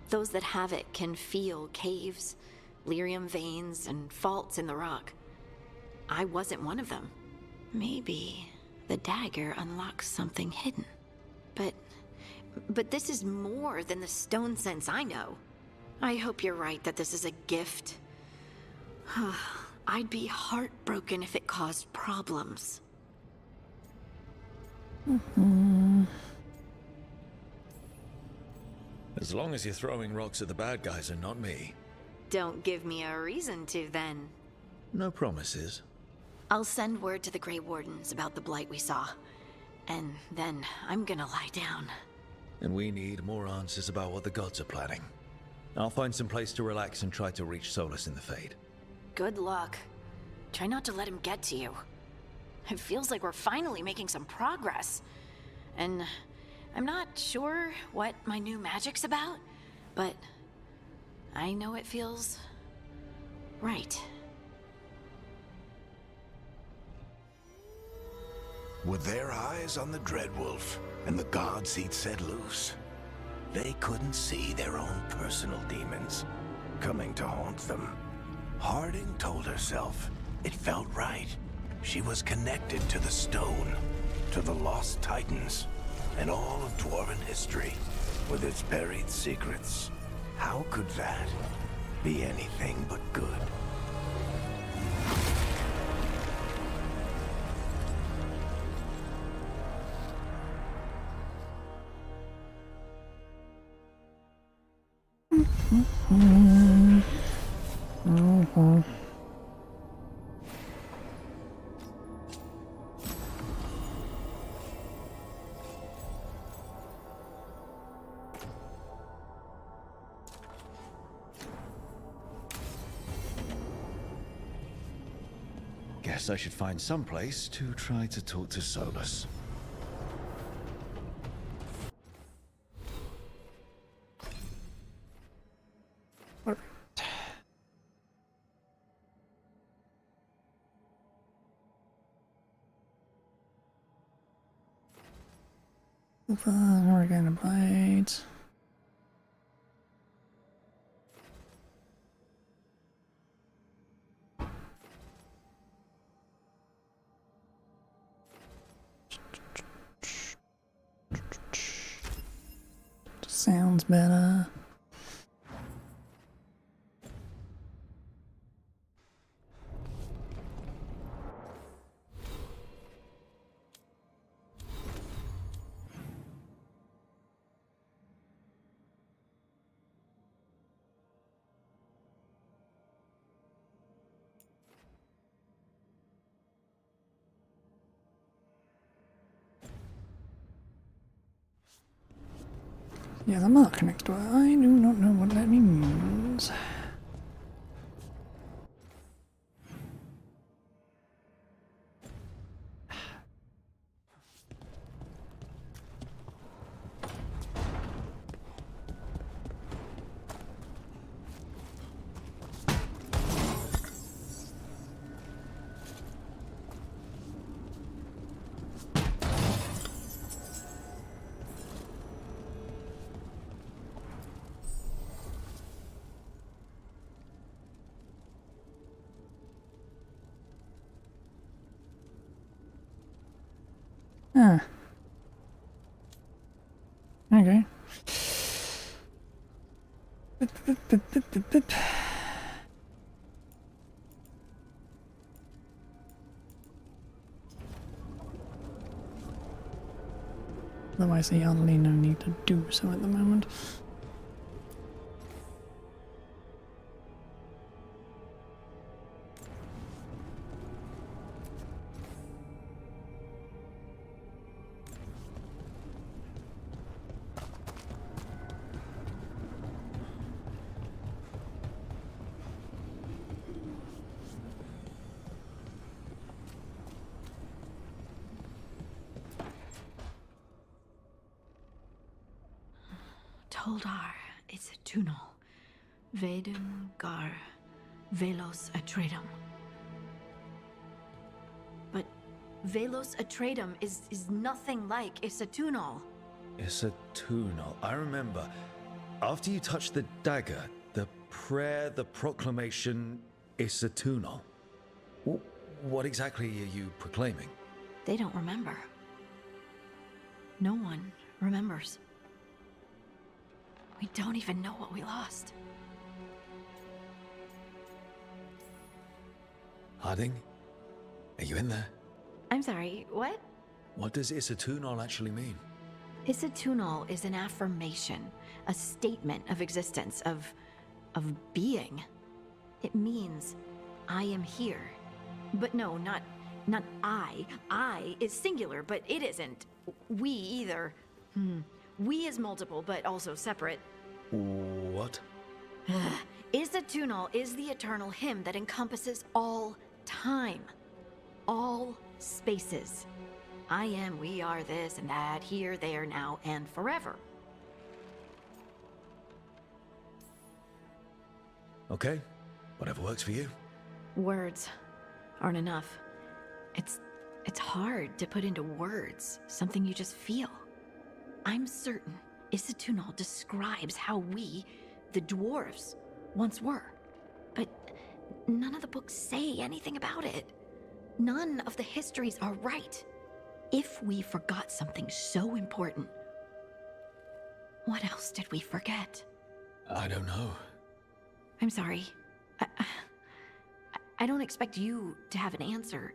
Those that have it can feel caves, lyrium veins, and faults in the rock. I wasn't one of them. Maybe the dagger unlocks something hidden. But this is more than the stone sense I know. I hope you're right that this is a gift. I'd be heartbroken if it caused problems. As long as you're throwing rocks at the bad guys and not me. Don't give me a reason to, then. No promises. I'll send word to the Grey Wardens about the blight we saw. And then I'm gonna lie down. And we need more answers about what the gods are planning. I'll find some place to relax and try to reach Solus in the Fade. Good luck. Try not to let him get to you. It feels like we're finally making some progress. And I'm not sure what my new magic's about, but I know it feels right. With their eyes on the Dreadwolf and the gods he'd set loose, they couldn't see their own personal demons coming to haunt them. Harding told herself it felt right. She was connected to the stone, to the lost titans, and all of Dwarven history with its buried secrets. How could that be anything but good? Guess I should find some place to try to talk to Solus. We're gonna bite. Sounds better. Yeah, the mark next to it. I do not know what that means. Ah. Okay. Though I see utterly no need to do so at the moment. Toldar, it's a tunnel. Veilguard, Velos Atreitum. But Velos Atreitum is nothing like Isatunal. Isatunal. I remember. After you touched the dagger, the prayer, the proclamation, Isatunal. What exactly are you proclaiming? They don't remember. No one remembers. We don't even know what we lost. Harding? Are you in there? I'm sorry, what? What does Isatunal actually mean? Isatunal is an affirmation, a statement of existence, of being. It means, I am here. But no, not I. I is singular, but it isn't. We either. We is multiple, but also separate. What? Isatunal is the eternal hymn that encompasses all time. All spaces. I am, we are, this and that, here, there, now, and forever. Okay, whatever works for you. Words aren't enough. It's hard to put into words something you just feel. I'm certain Isatunal describes how we, the dwarves, once were. But none of the books say anything about it. None of the histories are right. If we forgot something so important, what else did we forget? I don't know. I'm sorry. I don't expect you to have an answer.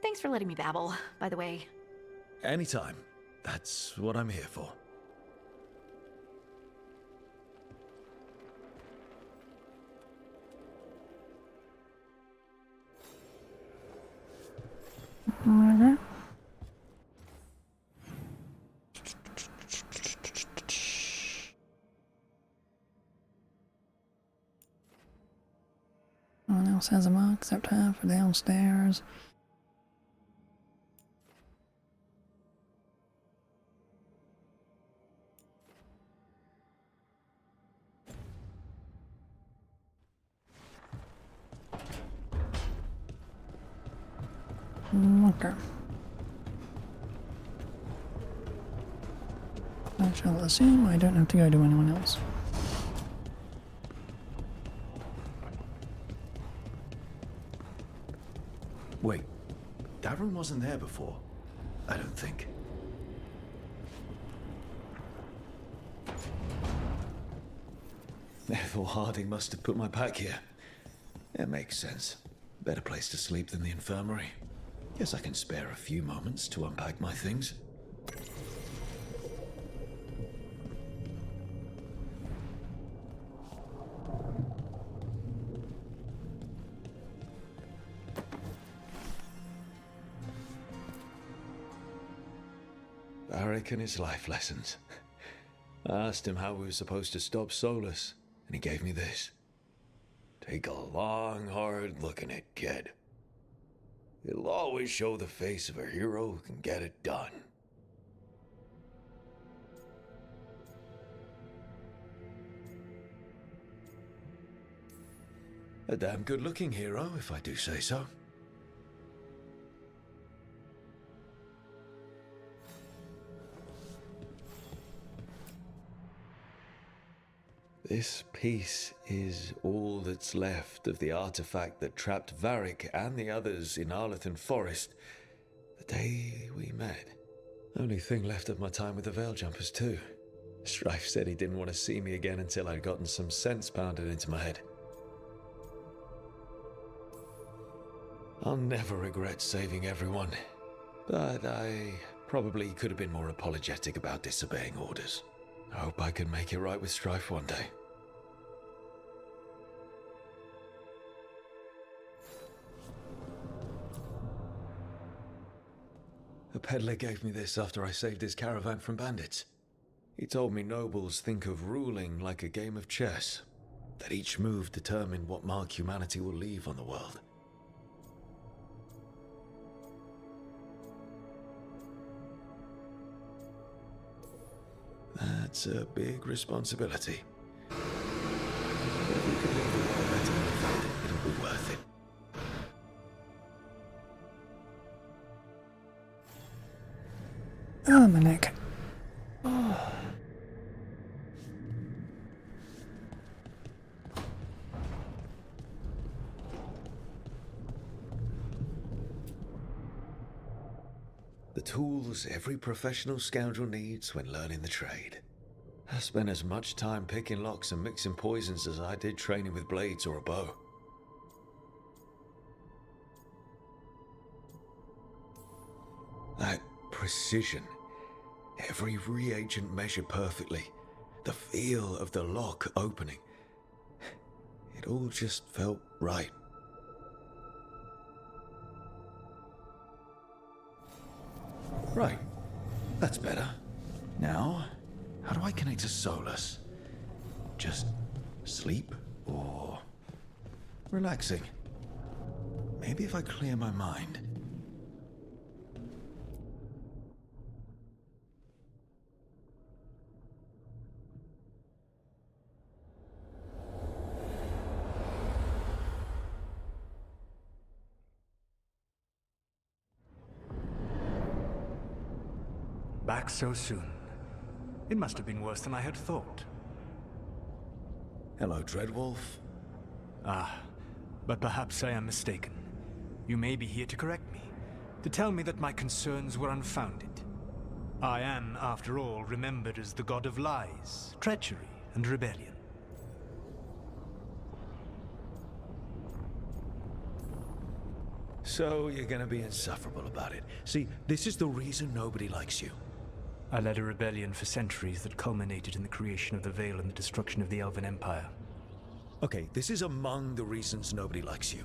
Thanks for letting me babble, by the way. Anytime. That's what I'm here for. Okay. No one else has a mark except her for downstairs. Okay. I shall assume I don't have to go to anyone else. Wait, Darren wasn't there before. I don't think. Therefore, Harding must have put my pack here. It makes sense. Better place to sleep than the infirmary. Guess I can spare a few moments to unpack my things. Varric and his life lessons. I asked him how we were supposed to stop Solus, and he gave me this. Take a long, hard look at it, kid. It'll always show the face of a hero who can get it done. A damn good-looking hero, if I do say so. This piece is all that's left of the artifact that trapped Varric and the others in Arlethan Forest the day we met. Only thing left of my time with the Veil Jumpers too. Strife said he didn't want to see me again until I'd gotten some sense pounded into my head. I'll never regret saving everyone, but I Probably could have been more apologetic about disobeying orders. I hope I can make it right with Strife one day. A peddler gave me this after I saved his caravan from bandits. He told me nobles think of ruling like a game of chess, that each move determined what mark humanity will leave on the world. That's a big responsibility. But if we could leave the world better than we found it, it'll be worth it. Oh, my neck. Oh. The tools every professional scoundrel needs when learning the trade. I spent as much time picking locks and mixing poisons as I did training with blades or a bow. That precision, every reagent measured perfectly, the feel of the lock opening, it all just felt right. Right, that's better. Now, how do I connect to Solus? Just sleep or relaxing? Maybe if I clear my mind. Back so soon. It must have been worse than I had thought. Hello, Dreadwolf. Ah, but perhaps I am mistaken. You may be here to correct me, to tell me that my concerns were unfounded. I am, after all, remembered as the god of lies, treachery, and rebellion. So you're gonna be insufferable about it. See, this is the reason nobody likes you. I led a rebellion for centuries that culminated in the creation of the Veil and the destruction of the Elven Empire. Okay, this is among the reasons nobody likes you.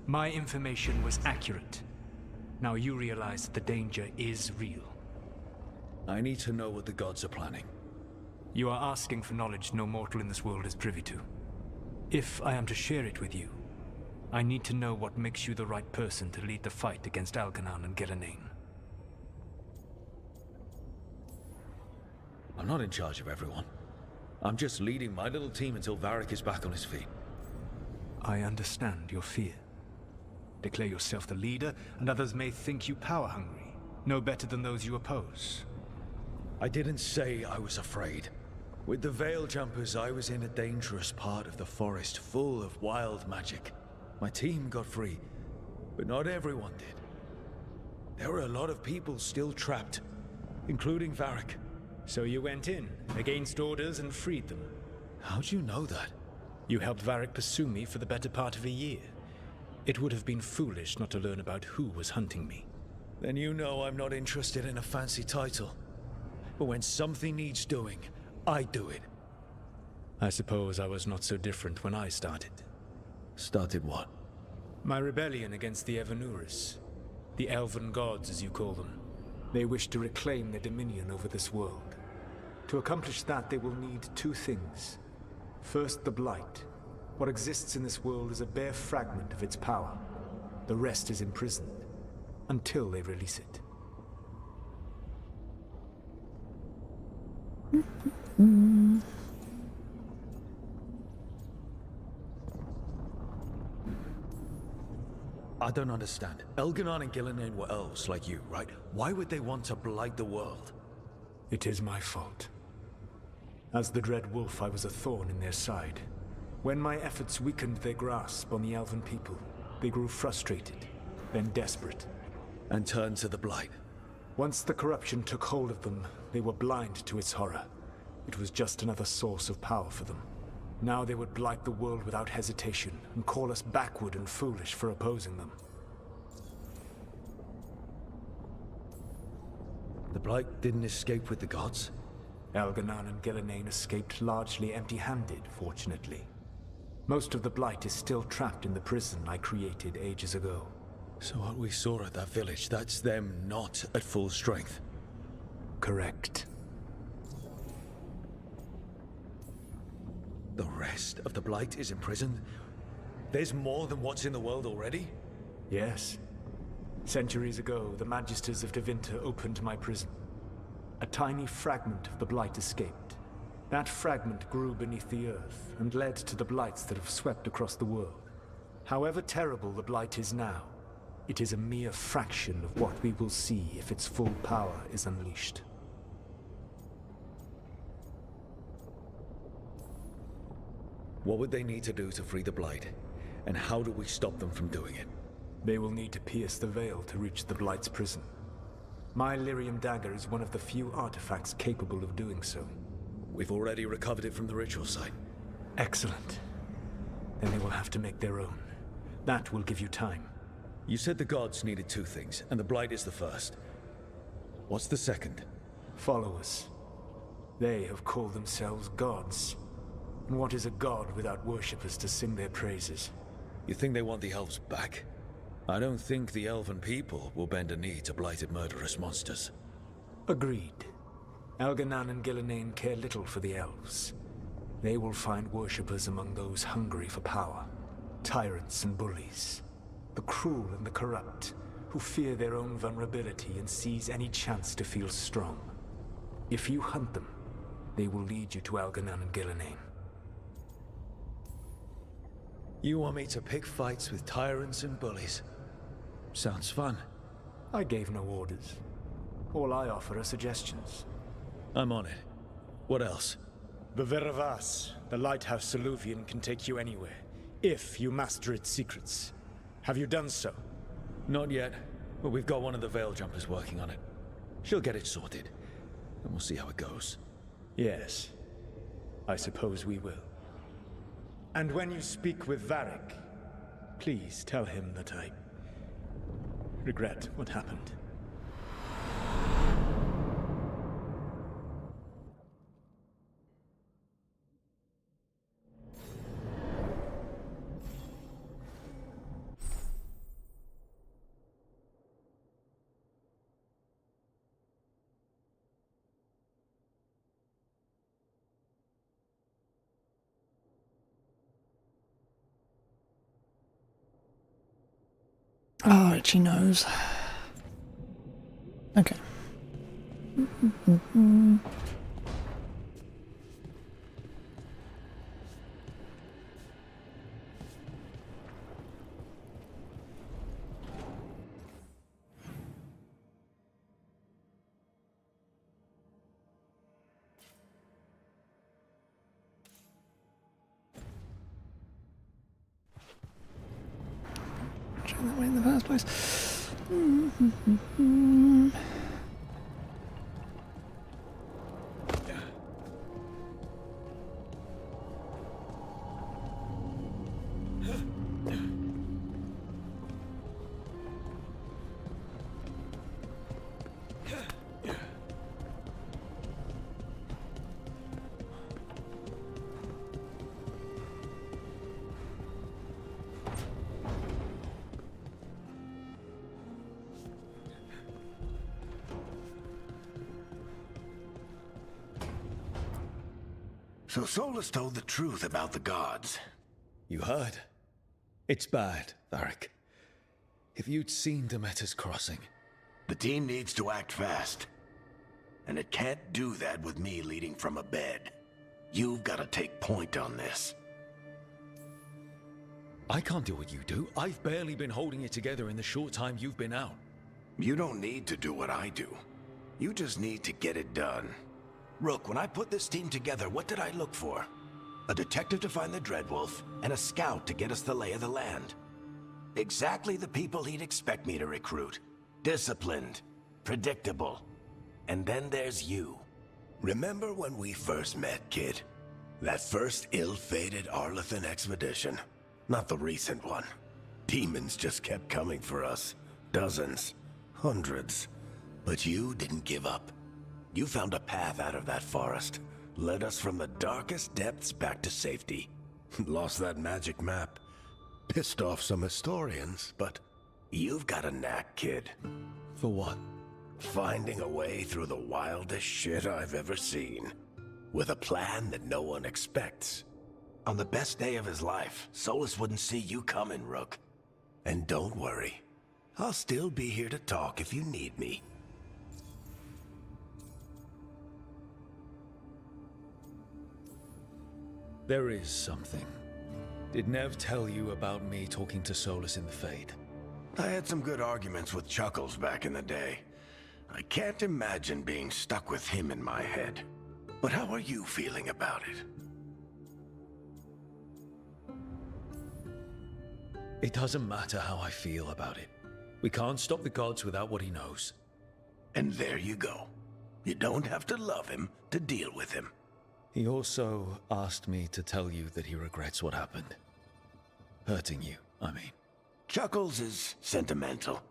My information was accurate. Now you realize that the danger is real. I need to know what the gods are planning. You are asking for knowledge no mortal in this world is privy to. If I am to share it with you, I need to know what makes you the right person to lead the fight against Algernon and Gillenane. I'm not in charge of everyone. I'm just leading my little team until Varric is back on his feet. I understand your fear. Declare yourself the leader, and others may think you power-hungry, no better than those you oppose. I didn't say I was afraid. With the Veil Jumpers, I was in a dangerous part of the forest full of wild magic. My team got free, but not everyone did. There were a lot of people still trapped, including Varric. So you went in, against orders, and freed them. How'd you know that? You helped Varric pursue me for the better part of a year. It would have been foolish not to learn about who was hunting me. Then you know I'm not interested in a fancy title. But when something needs doing, I do it. I suppose I was not so different when I started. Started what? My rebellion against the Evanuris. The Elven gods, as you call them. They wish to reclaim their dominion over this world. To accomplish that, they will need two things. First, the Blight. What exists in this world is a bare fragment of its power. The rest is imprisoned, until they release it. I don't understand. Elgernon and Gillenane were elves like you, right? Why would they want to blight the world? It is my fault. As the Dread Wolf, I was a thorn in their side. When my efforts weakened their grasp on the Elven people, they grew frustrated, then desperate. And turned to the Blight. Once the corruption took hold of them, they were blind to its horror. It was just another source of power for them. Now they would blight the world without hesitation, and call us backward and foolish for opposing them. The Blight didn't escape with the gods? Elganan and Gillenane escaped largely empty-handed, fortunately. Most of the Blight is still trapped in the prison I created ages ago. So what we saw at that village, that's them not at full strength? Correct. The rest of the Blight is imprisoned? There's more than what's in the world already? Yes. Centuries ago, the Magisters of Tevinter opened my prison. A tiny fragment of the Blight escaped. That fragment grew beneath the earth and led to the Blights that have swept across the world. However terrible the Blight is now, it is a mere fraction of what we will see if its full power is unleashed. What would they need to do to free the Blight? And how do we stop them from doing it? They will need to pierce the veil to reach the Blight's prison. My lyrium dagger is one of the few artifacts capable of doing so. We've already recovered it from the ritual site. Excellent. Then they will have to make their own. That will give you time. You said the gods needed two things, and the Blight is the first. What's the second? Followers. They have called themselves gods. And what is a god without worshippers to sing their praises? You think they want the elves back? I don't think the elven people will bend a knee to blighted murderous monsters. Agreed. Elganan and Gillenane care little for the elves. They will find worshippers among those hungry for power. Tyrants and bullies. The cruel and the corrupt, who fear their own vulnerability and seize any chance to feel strong. If you hunt them, they will lead you to Elganan and Gillenane. You want me to pick fights with tyrants and bullies? Sounds fun. I gave no orders. All I offer are suggestions. I'm on it. What else? Beveravas, the lighthouse eluvian, can take you anywhere, if you master its secrets. Have you done so? Not yet, but we've got one of the Veil Jumpers working on it. She'll get it sorted, and we'll see how it goes. Yes, I suppose we will. And when you speak with Varric, please tell him that I regret what happened. Oh, itchy nose. Okay. That way in the first place. So Solus told the truth about the gods. You heard? It's bad, Varric. If you'd seen Demeter's crossing... The team needs to act fast. And it can't do that with me leading from a bed. You've got to take point on this. I can't do what you do. I've barely been holding it together in the short time you've been out. You don't need to do what I do. You just need to get it done. Rook, when I put this team together, what did I look for? A detective to find the Dreadwolf, and a scout to get us the lay of the land. Exactly the people he'd expect me to recruit. Disciplined, predictable. And then there's you. Remember when we first met, kid? That first ill-fated Arlathan expedition. Not the recent one. Demons just kept coming for us. Dozens. Hundreds. But you didn't give up. You found a path out of that forest, led us from the darkest depths back to safety. Lost that magic map. Pissed off some historians, but you've got a knack, kid. For what? Finding a way through the wildest shit I've ever seen. With a plan that no one expects. On the best day of his life, Solus wouldn't see you coming, Rook. And don't worry. I'll still be here to talk if you need me. There is something. Did Nev tell you about me talking to Solus in the Fade? I had some good arguments with Chuckles back in the day. I can't imagine being stuck with him in my head. But how are you feeling about it? It doesn't matter how I feel about it. We can't stop the gods without what he knows. And there you go. You don't have to love him to deal with him. He also asked me to tell you that he regrets what happened. Hurting you, I mean. Chuckles is sentimental.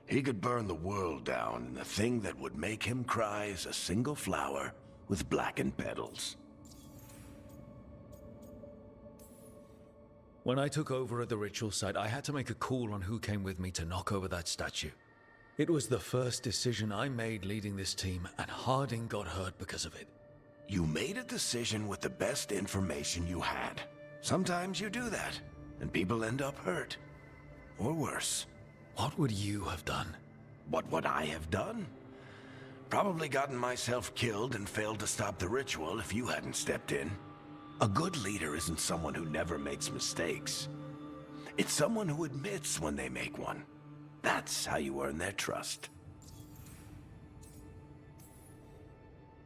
He could burn the world down, and the thing that would make him cry is a single flower with blackened petals. When I took over at the ritual site, I had to make a call on who came with me to knock over that statue. It was the first decision I made leading this team, and Harding got hurt because of it. You made a decision with the best information you had. Sometimes you do that, and people end up hurt. Or worse. What would you have done? What would I have done? Probably gotten myself killed and failed to stop the ritual if you hadn't stepped in. A good leader isn't someone who never makes mistakes. It's someone who admits when they make one. That's how you earn their trust.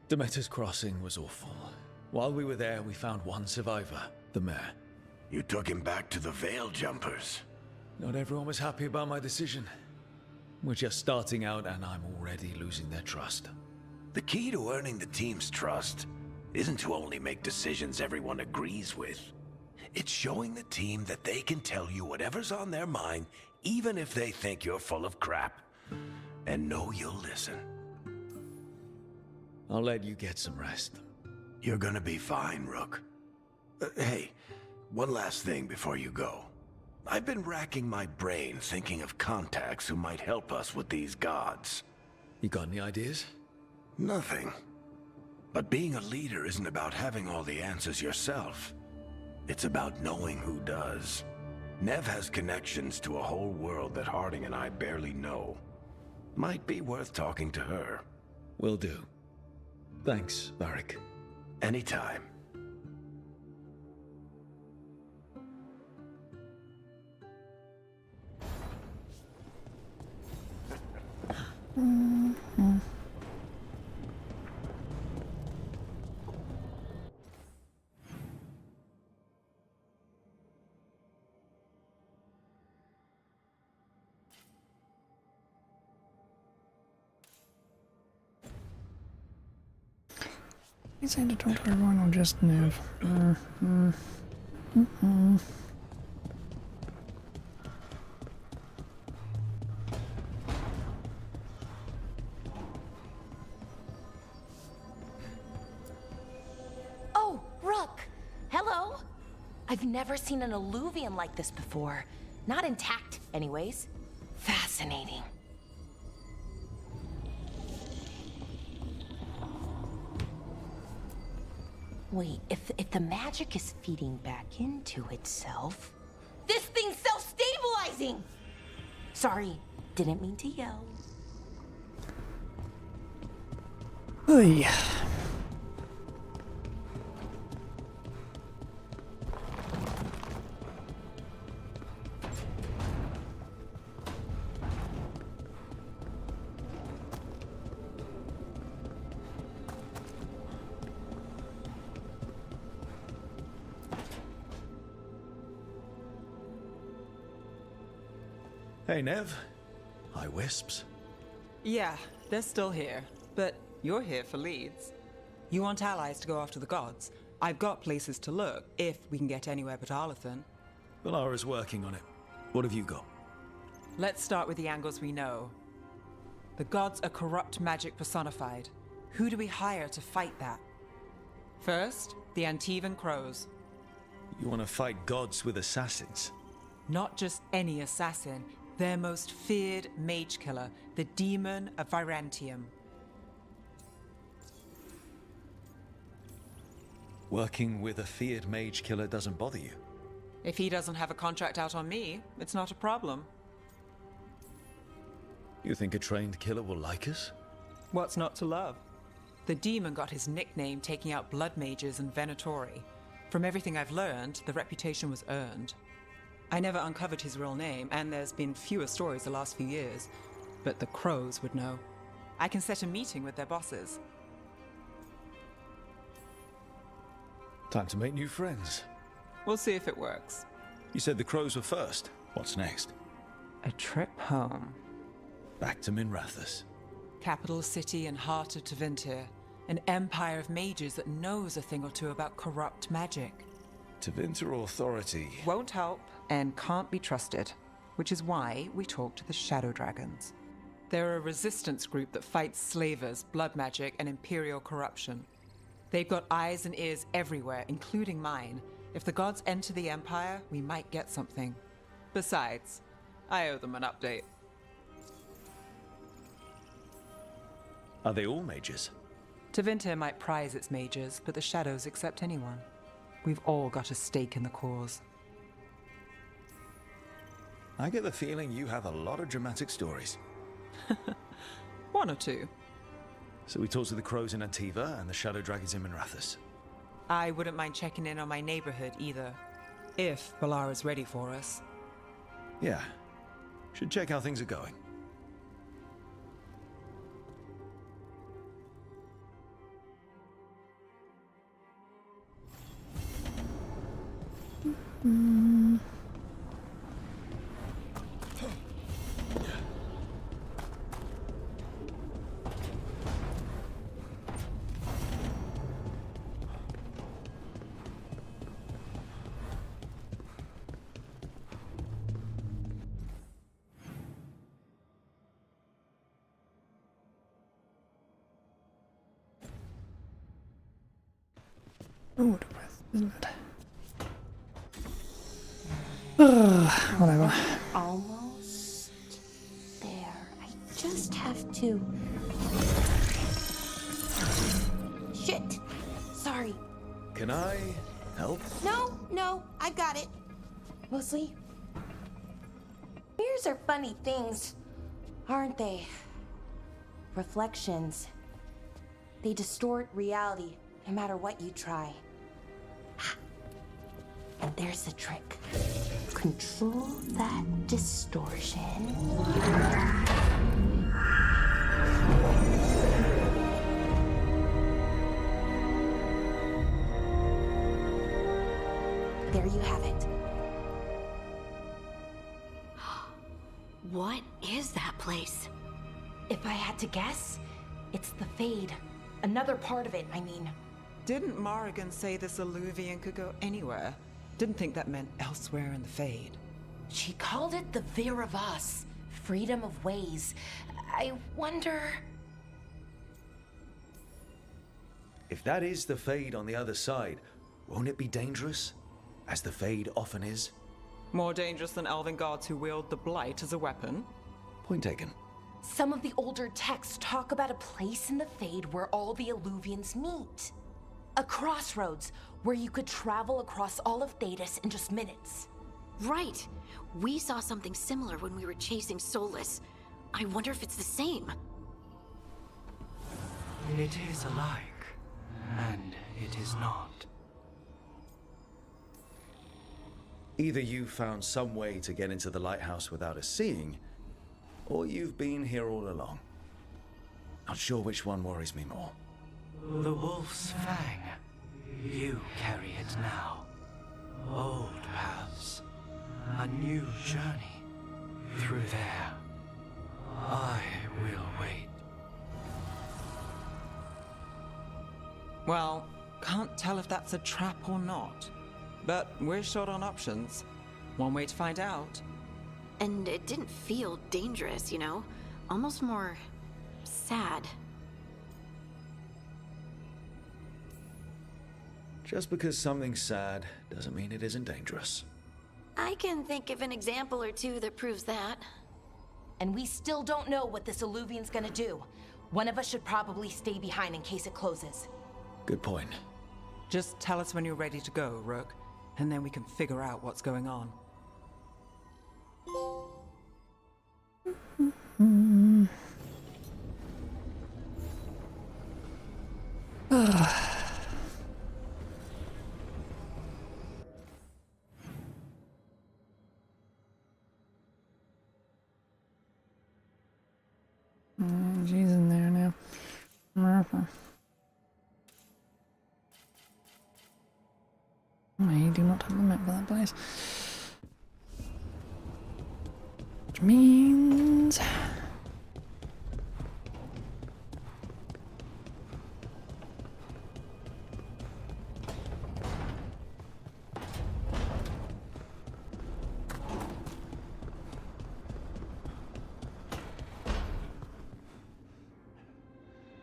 Demeter's Crossing was awful. While we were there, we found one survivor, the mayor. You took him back to the Veil Jumpers. Not everyone was happy about my decision. We're just starting out and I'm already losing their trust. The key to earning the team's trust isn't to only make decisions everyone agrees with. It's showing the team that they can tell you whatever's on their mind, even if they think you're full of crap. And know you'll listen. I'll let you get some rest. You're gonna be fine, Rook. Hey, one last thing before you go. I've been racking my brain thinking of contacts who might help us with these gods. You got any ideas? Nothing. But being a leader isn't about having all the answers yourself. It's about knowing who does. Nev has connections to a whole world that Harding and I barely know. Might be worth talking to her. Will do. Thanks, Varric. Anytime. He's saying to talk to everyone or just Nev? Oh, Rook! Hello! I've never seen an eluvian like this before. Not intact, anyways. Fascinating. Wait, if the magic is feeding back into itself... This thing's self-stabilizing! Sorry, didn't mean to yell. Oy. Hey, Nev. Hi, Wisps. Yeah, they're still here, but you're here for leads. You want allies to go after the gods? I've got places to look, if we can get anywhere but Arlathan. Valara's working on it. What have you got? Let's start with the angles we know. The gods are corrupt magic personified. Who do we hire to fight that? First, the Antivan Crows. You want to fight gods with assassins? Not just any assassin, their most feared mage killer, the Demon of Virantium. Working with a feared mage killer doesn't bother you? If he doesn't have a contract out on me, it's not a problem. You think a trained killer will like us? What's not to love? The demon got his nickname taking out blood mages and Venatori. From everything I've learned, the reputation was earned. I never uncovered his real name, and there's been fewer stories the last few years, but the Crows would know. I can set a meeting with their bosses. Time to make new friends. We'll see if it works. You said the Crows were first. What's next? A trip home. Back to Minrathous. Capital city and heart of Tevinter. An empire of mages that knows a thing or two about corrupt magic. Tevinter authority won't help and can't be trusted, which is why we talk to the Shadow Dragons. They're a resistance group that fights slavers, blood magic, and imperial corruption. They've got eyes and ears everywhere, including mine. If the gods enter the Empire, we might get something. Besides, I owe them an update. Are they all mages? Tevinter might prize its mages, but the Shadows accept anyone. We've all got a stake in the cause. I get the feeling you have a lot of dramatic stories. One or two. So we talked to the Crows in Antiva and the Shadow Dragons in Minrathous. I wouldn't mind checking in on my neighborhood either. If Balara's ready for us. Yeah. Should check how things are going. Oh, what a breath, isn't it? Whatever. Almost there. I just have to... Shit! Sorry. Can I help? No, I got it. Mostly. Mirrors are funny things, aren't they? Reflections. They distort reality, no matter what you try. And there's the trick. Control that distortion. There you have it. What is that place? If I had to guess, it's the Fade. Another part of it, I mean. Didn't Morrigan say this eluvian could go anywhere? Didn't think that meant elsewhere in the Fade. She called it the Vir of Us, freedom of ways. I wonder... If that is the Fade on the other side, won't it be dangerous? As the Fade often is? More dangerous than elven gods who wield the Blight as a weapon? Point taken. Some of the older texts talk about a place in the Fade where all the eluvians meet. A crossroads where you could travel across all of Thedas in just minutes. Right. We saw something similar when we were chasing Solus. I wonder if it's the same. It is alike, and it is not. Either you found some way to get into the lighthouse without us seeing, or you've been here all along. Not sure which one worries me more. The Wolf's Fang. You carry it now. Old paths. A new journey. Through there. I will wait. Well, can't tell if that's a trap or not. But we're short on options. One way to find out. And it didn't feel dangerous, you know? Almost more sad. Just because something's sad doesn't mean it isn't dangerous. I can think of an example or two that proves that. And we still don't know what this eluvian's gonna do. One of us should probably stay behind in case it closes. Good point. Just tell us when you're ready to go, Rook, and then we can figure out what's going on. She's in there now. I do not have the map for that place. Which means...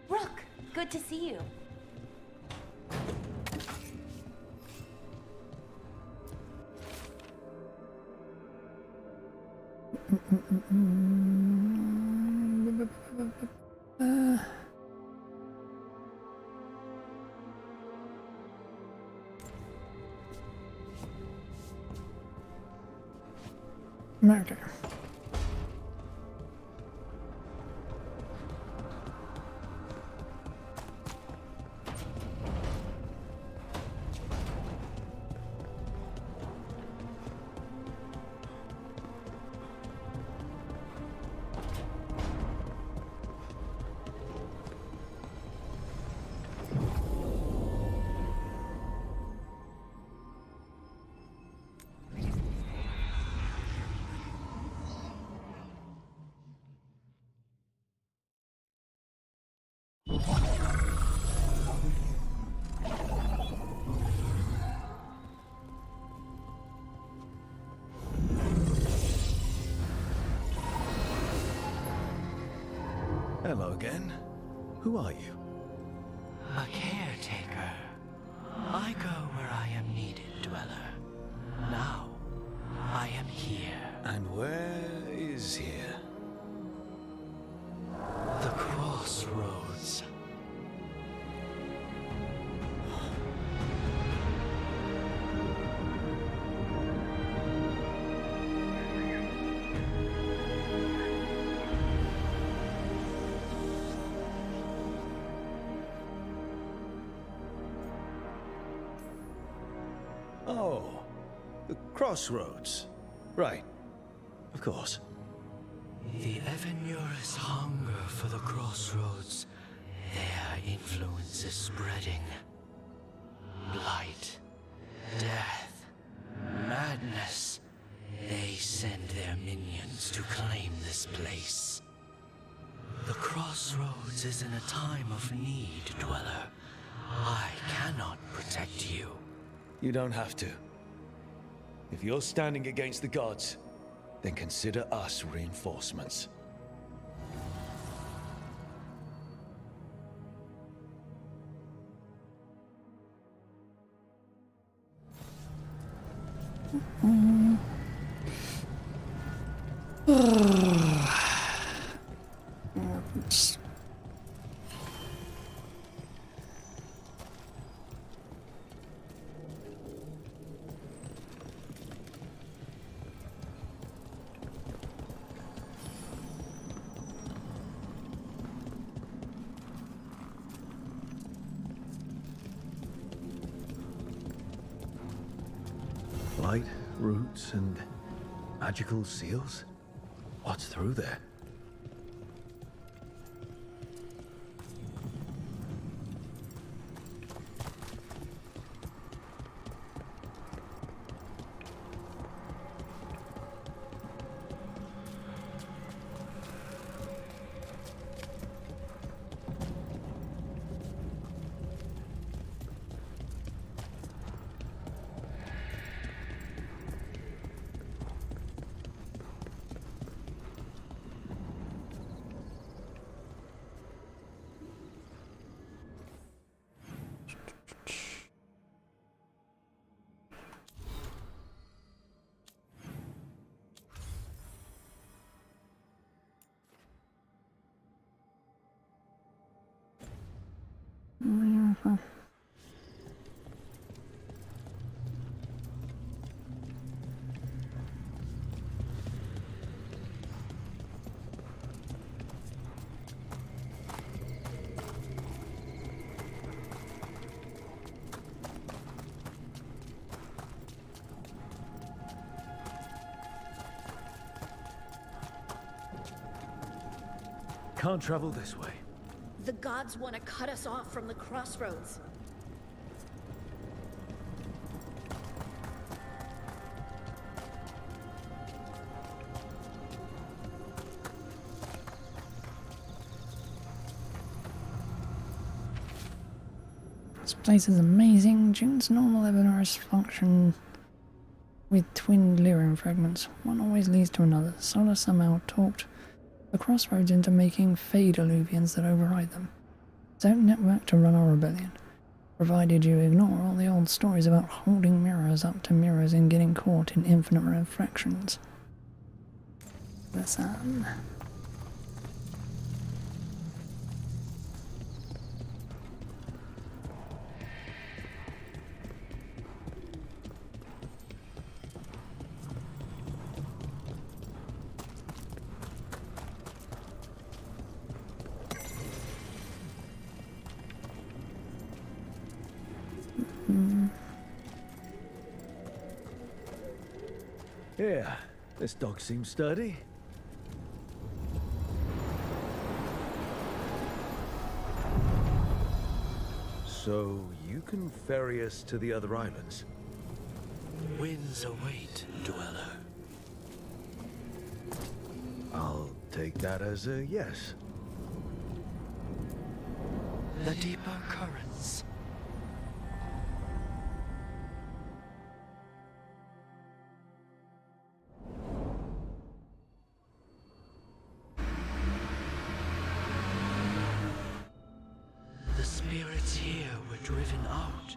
Rook, good to see you. Murder. Hello again. Who are you? A caretaker. I go where I am needed, Dweller. Now, I am here. And where is here? The crossroads. Oh, the crossroads. Right. Of course. The Evanurus hunger for the crossroads. Their influence is spreading. Blight, death, madness. They send their minions to claim this place. The crossroads is in a time of need, Dweller. I cannot protect you. You don't have to. If you're standing against the gods, then consider us reinforcements. Light, roots, and magical seals? What's through there? Huh. Can't travel this way. The gods want to cut us off from the crossroads. This place is amazing. June's normal evanescence function with twinned lyrium fragments. One always leads to another. Solar somehow talked the crossroads into making fade eluvians that override them. It's our network to run our rebellion, provided you ignore all the old stories about holding mirrors up to mirrors and getting caught in infinite refractions. The sun. Yeah, this dog seems sturdy. So, you can ferry us to the other islands? Winds await, dweller. I'll take that as a yes. The deeper currents. The spirits here were driven out,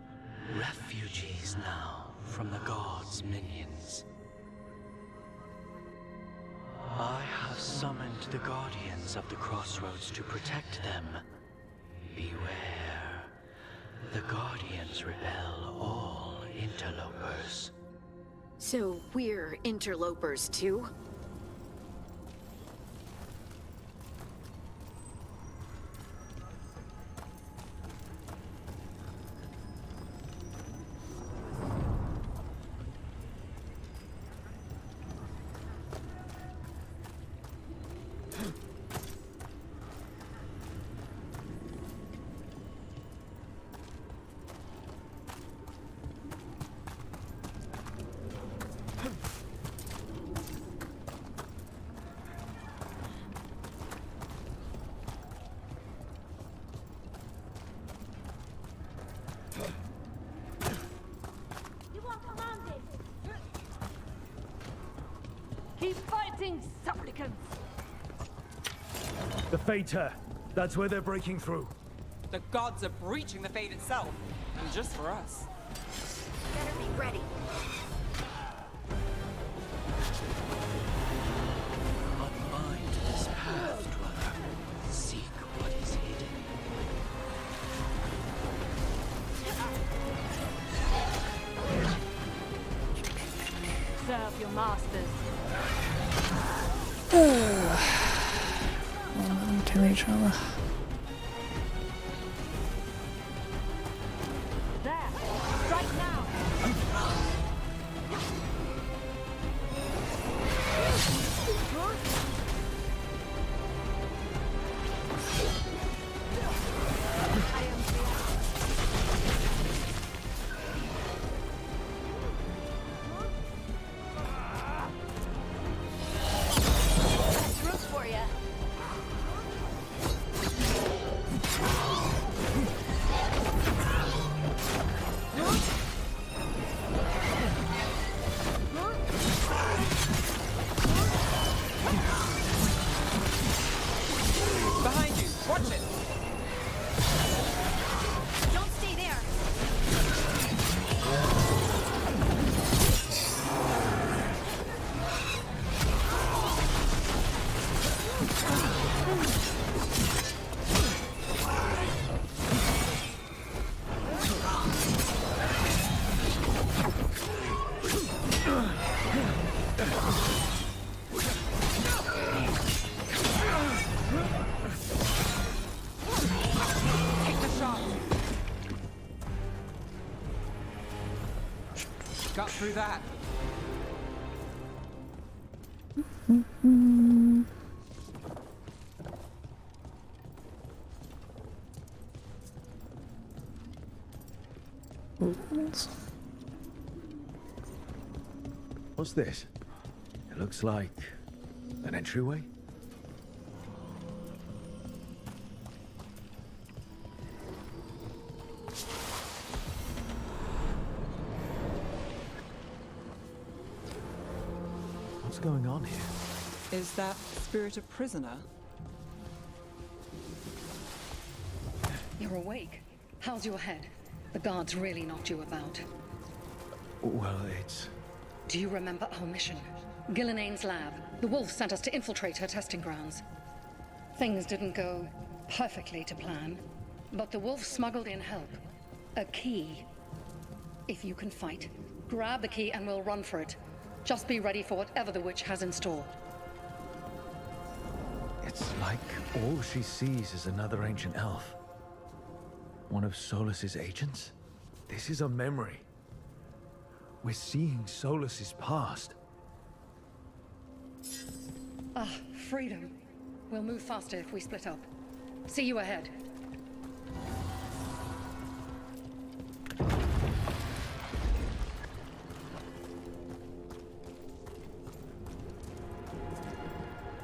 refugees now from the gods' minions. I have summoned the guardians of the crossroads to protect them. Beware. The guardians repel all interlopers. So we're interlopers too? Keep fighting, supplicants! The Fater! That's where they're breaking through. The gods are breaching the Fade itself, and just for us. Better be ready. Unbind this path, dweller. Seek what is hidden. Serve your masters. To each other. There! Strike now! That's room for ya. through that. What's this? It looks like an entryway. What's going on here? Is that spirit a prisoner? You're awake. How's your head? The guards really knocked you about. Well, it's... Do you remember our mission? Gillenane's lab. The wolf sent us to infiltrate her testing grounds. Things didn't go perfectly to plan, but the wolf smuggled in help. A key. If you can fight, grab the key and we'll run for it. Just be ready for whatever the witch has in store. It's like all she sees is another ancient elf. One of Solus's agents? This is a memory. We're seeing Solus's past. Ah, freedom. We'll move faster if we split up. See you ahead.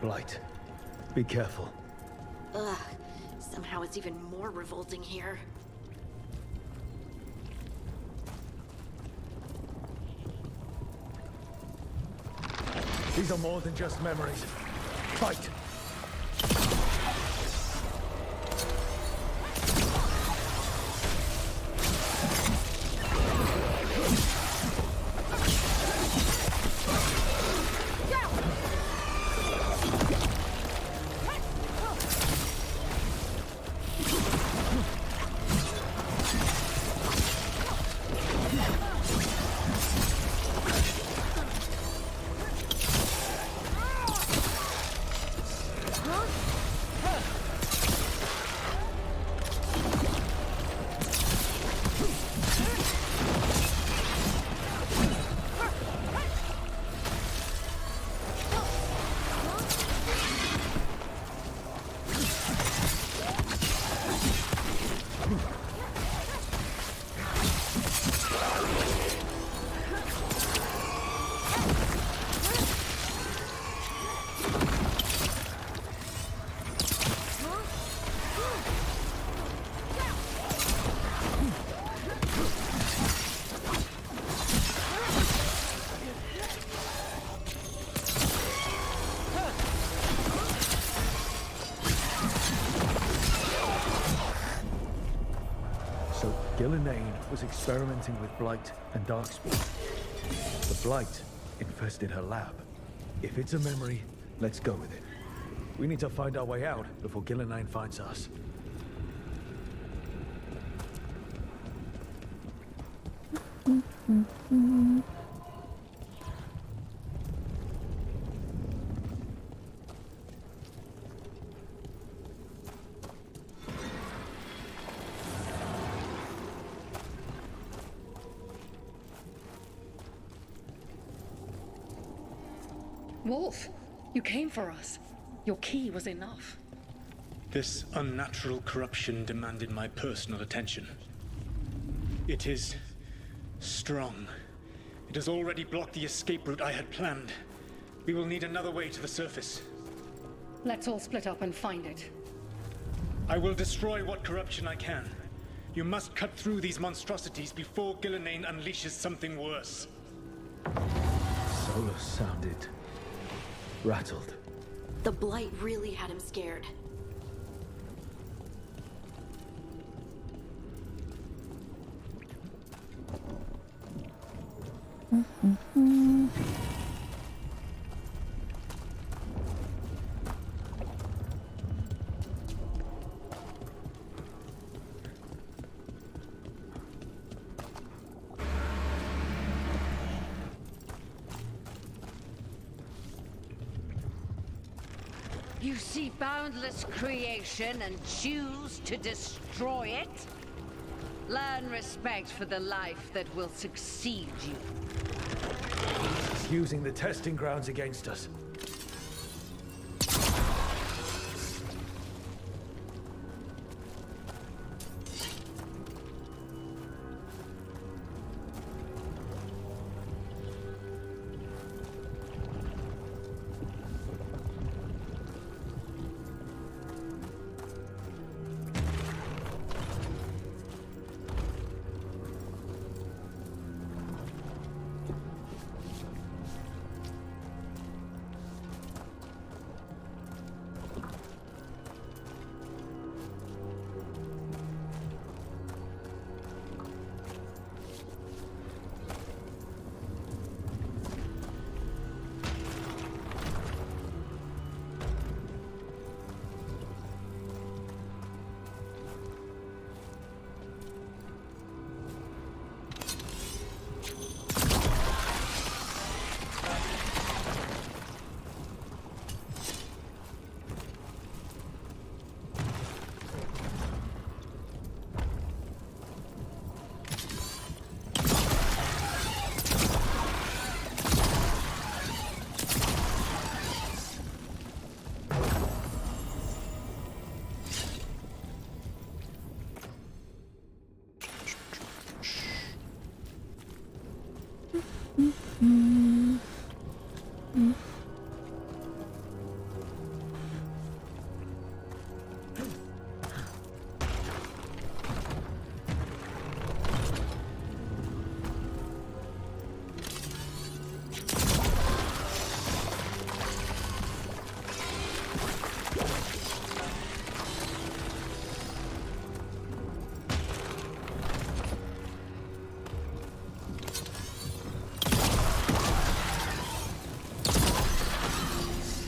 Blight, be careful. Ugh, somehow it's even more revolting here. These are more than just memories. Fight! Gillenane was experimenting with Blight and Darkspawn. The Blight infested her lab. If it's a memory, let's go with it. We need to find our way out before Gillenane finds us. Wolf, you came for us. Your key was enough. This unnatural corruption demanded my personal attention. It is strong. It has already blocked the escape route I had planned. We will need another way to the surface. Let's all split up and find it. I will destroy what corruption I can. You must cut through these monstrosities before Gillenane unleashes something worse. Solus sounded rattled. The Blight really had him scared. You see boundless creation and choose to destroy it? Learn respect for the life that will succeed you. He's using the testing grounds against us.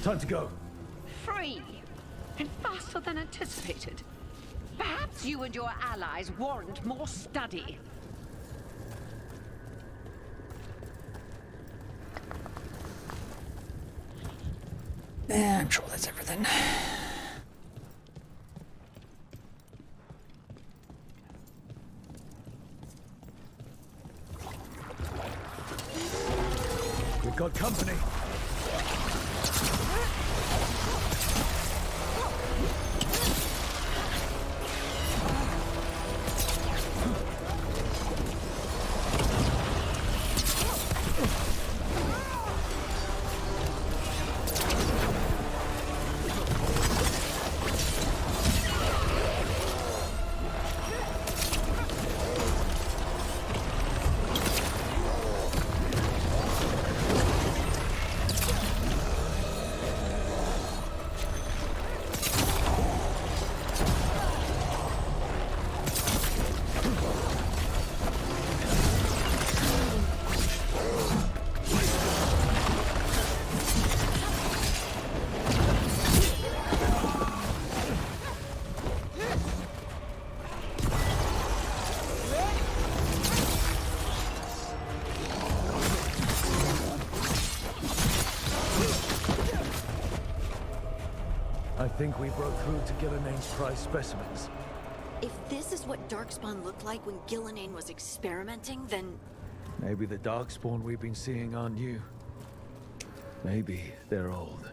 Time to go. Free! And faster than anticipated. Perhaps you and your allies warrant more study. I'm sure that's everything. We've got company. I think we broke through to Gillinane's prize specimens. If this is what Darkspawn looked like when Gillinane was experimenting, then... Maybe the Darkspawn we've been seeing aren't new. Maybe they're old.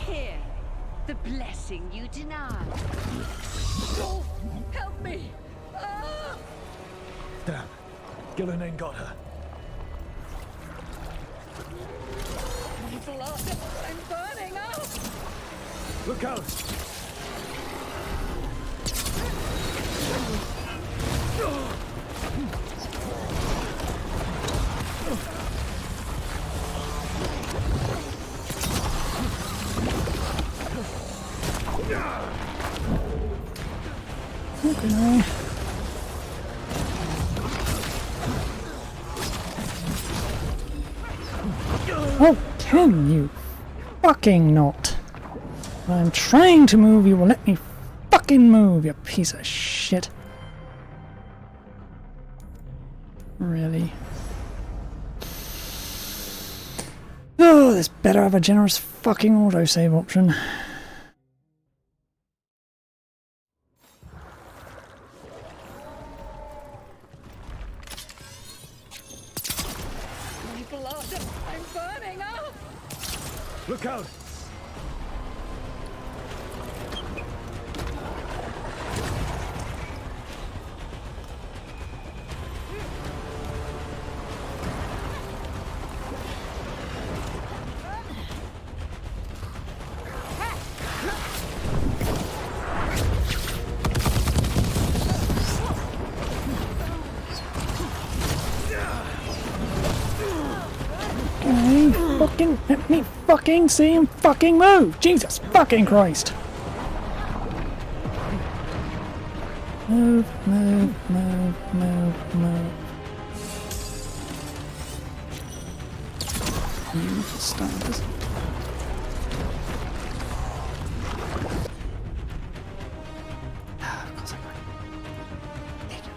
Here, the blessing you denied. Oh, help me! Ah! Damn. Gillinane got her. Evil art, I'm burning up! Look out! Okay. Oh, can you fucking not? I'm trying to move, you will let me fucking move, you piece of shit. Really? Oh, this better have a generous fucking autosave option. My blood! I'm burning up! Look out! Let me fucking see him fucking move! Jesus fucking Christ! Move, move, move, move, move. You for starters. Of course I got it.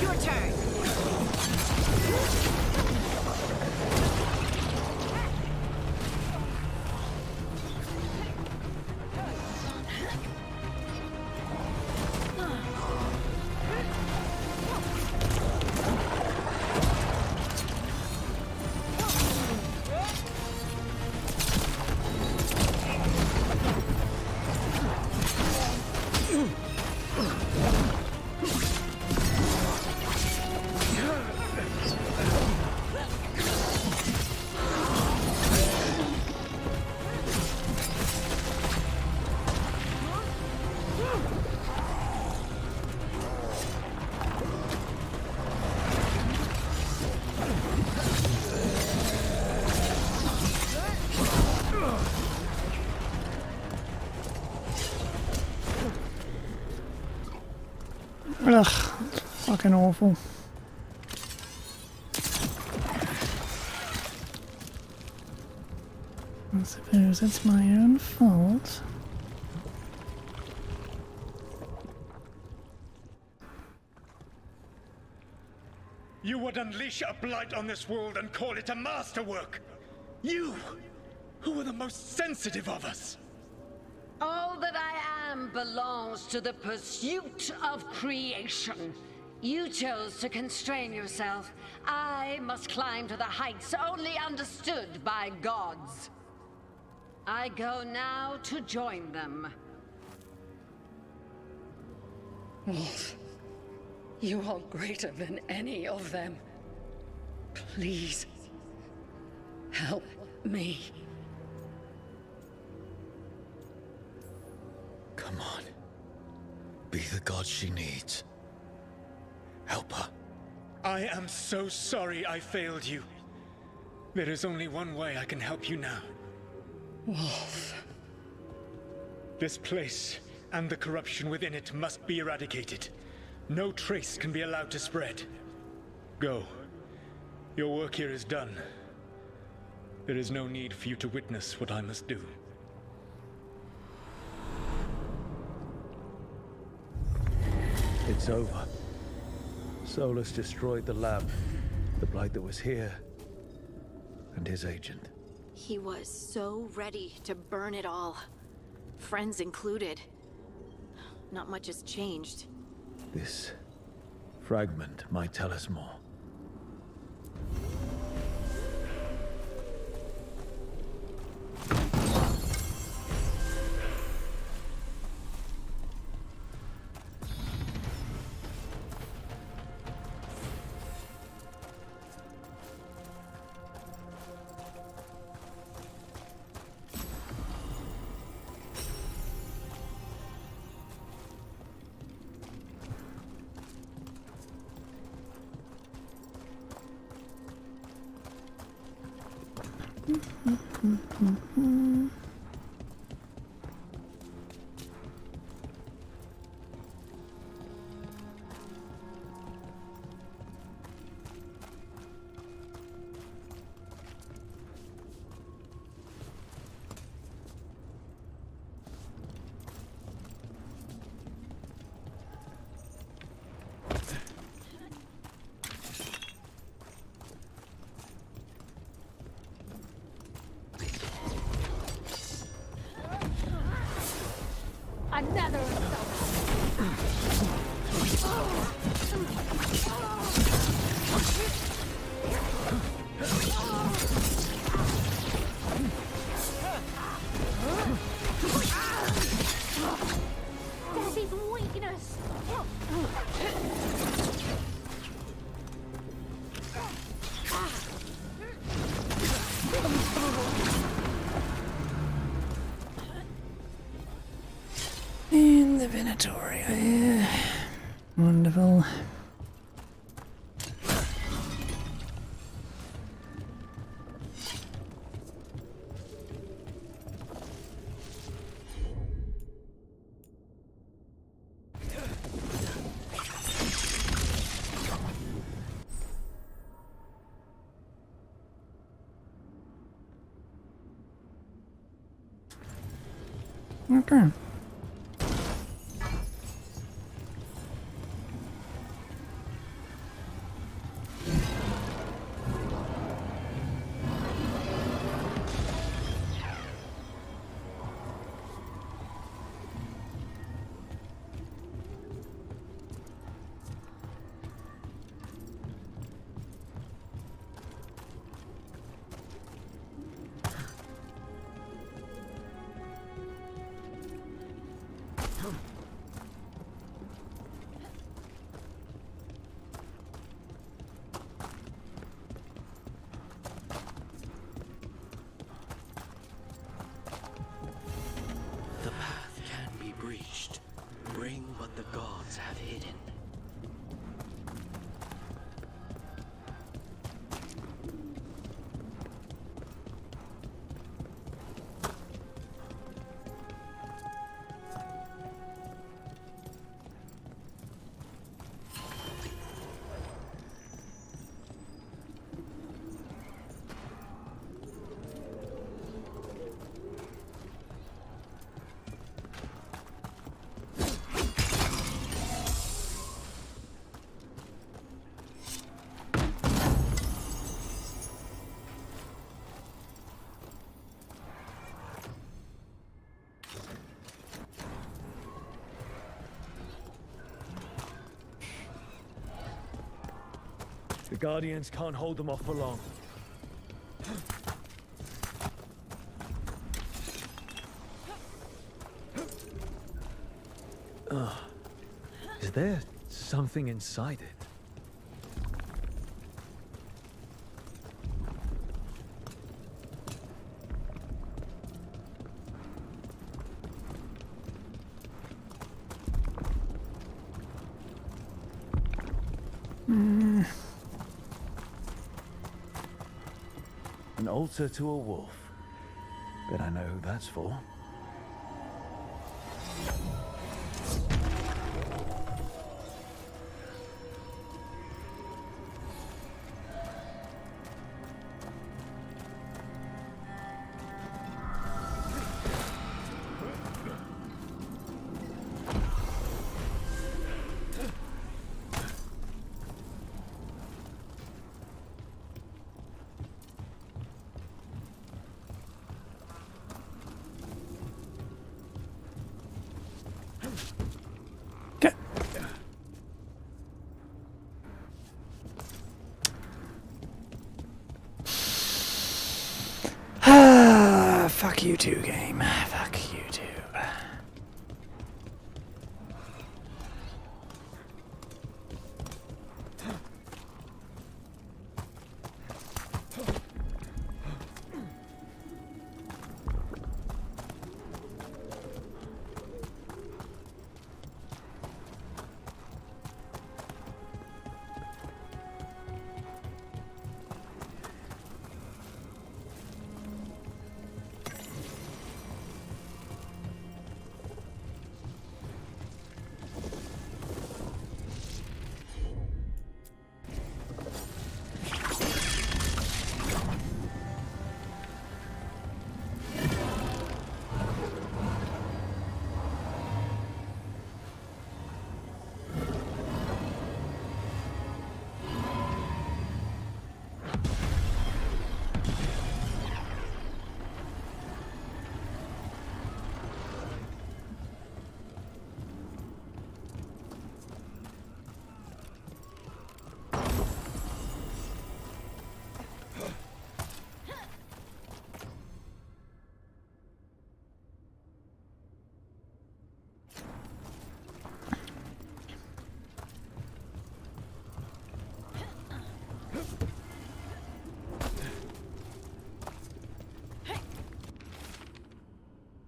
Your turn. Ugh, fucking awful. I suppose it's my own fault. You would unleash a blight on this world and call it a masterwork! You, who were the most sensitive of us! All that I am belongs to the pursuit of creation. You chose to constrain yourself. I must climb to the heights only understood by gods. I go now to join them. Wolf, you are greater than any of them. Please, help me. Come on. Be the god she needs. Help her. I am so sorry I failed you. There is only one way I can help you now. Wolf. This place and the corruption within it must be eradicated. No trace can be allowed to spread. Go. Your work here is done. There is no need for you to witness what I must do. It's over. Solus destroyed the lab, the blight that was here, and his agent. He was so ready to burn it all. Friends included. Not much has changed. This fragment might tell us more. There's even weakness. In the Venatoria here. Wonderful. Okay. The path can be breached. Bring what the gods have hidden. The Guardians can't hold them off for long. Is there something inside it? An altar to a wolf. Bet I know who that's for. Fuck you too, game. Fuck you too.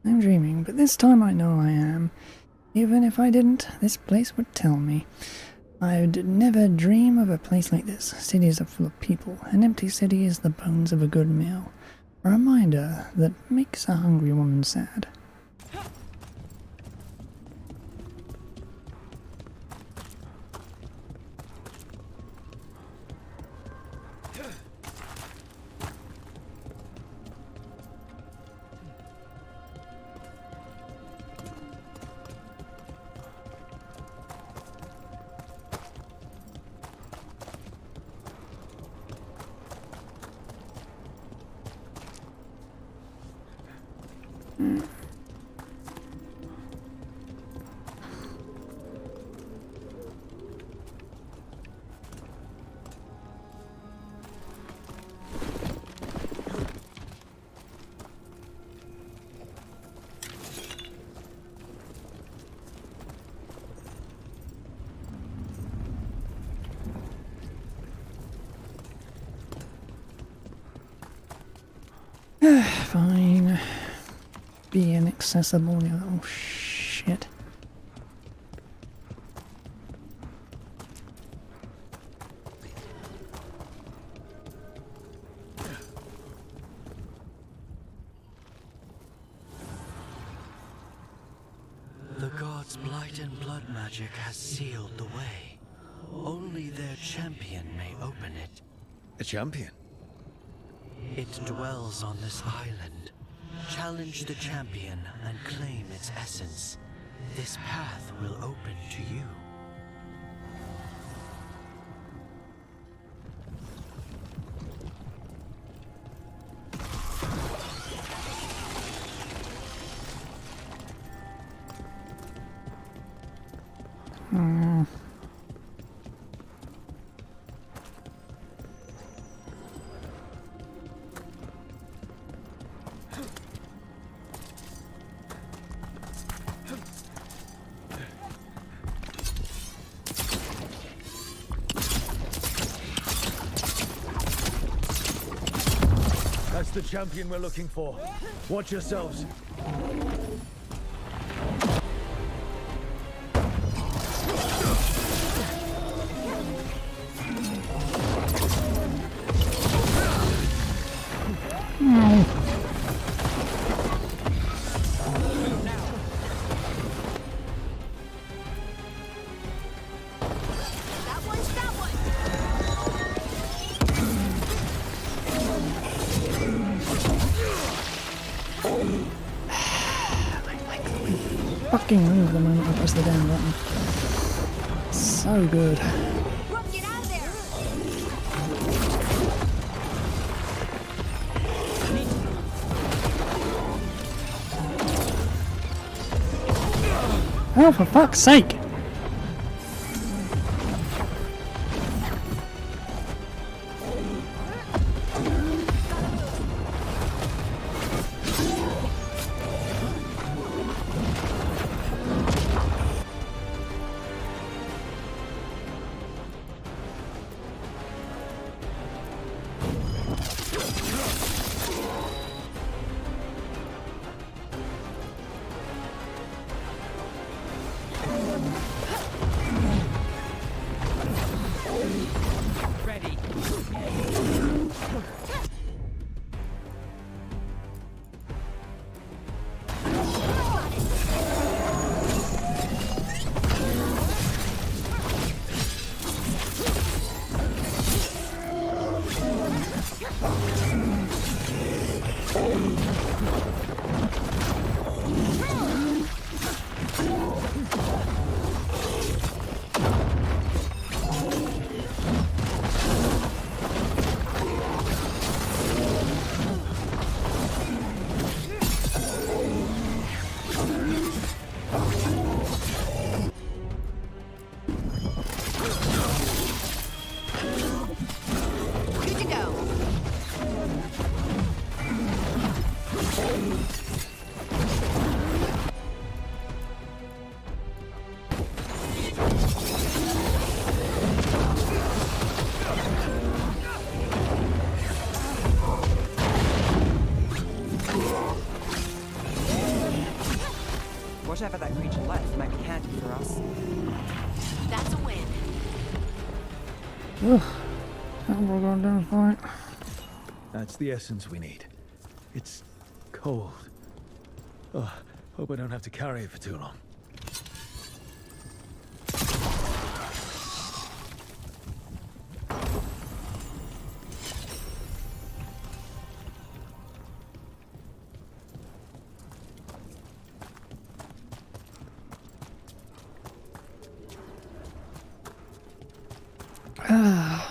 I'm dreaming, but this time I know I am. Even if I didn't, this place would tell me. I'd never dream of a place like this. Cities are full of people. An empty city is the bones of a good meal. A reminder that makes a hungry woman sad. Fine. Be inaccessible, you little shit. The gods' blight and blood magic has sealed the way. Only their champion may open it. A champion? It dwells on this island. Challenge the champion and claim its essence. This path will open to you. That's the champion we're looking for. Watch yourselves. Fucking move the moment I press the down button. So good. Oh, for fuck's sake! ready for us. That's a win. Ugh. That will go down fine. That's the essence we need. It's cold. Oh, hope I don't have to carry it for too long.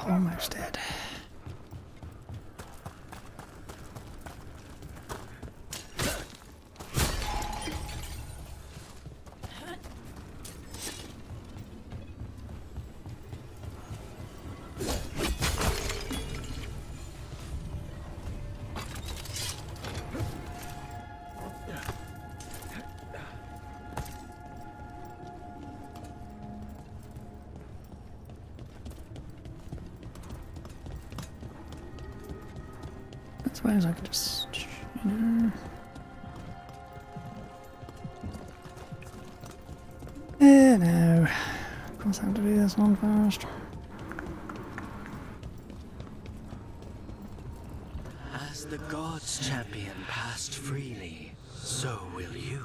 Almost dead. I suppose I could just, you know... no. Of course I have to do this one first. As the gods' champion passed freely, so will you.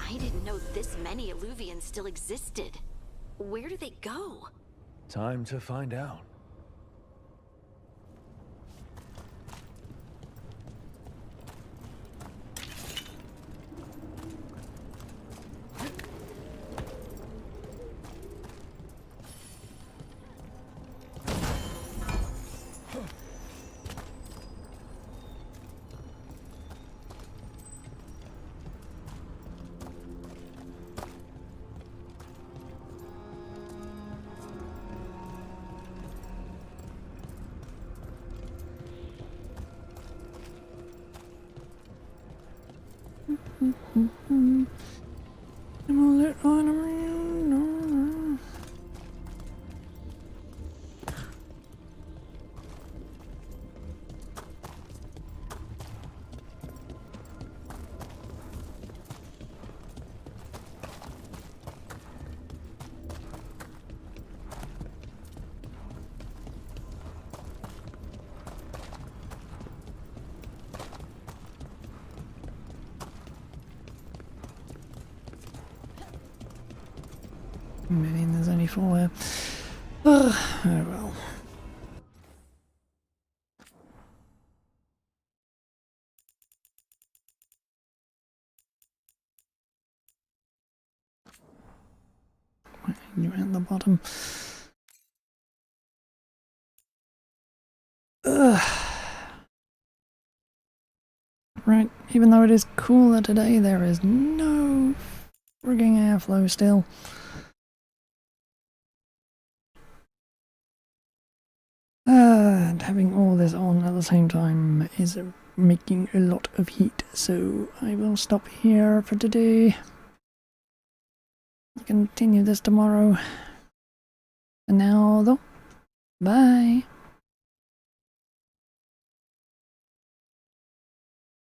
I didn't know this many eluvians still existed. Where do they go? Time to find out. I mean, there's only 4 here. Oh well. You're at the bottom. Ugh. Right, even though it is cooler today, there is no frigging airflow still. And having all this on at the same time is making a lot of heat, so I will stop here for today. I'll continue this tomorrow. And now though, bye.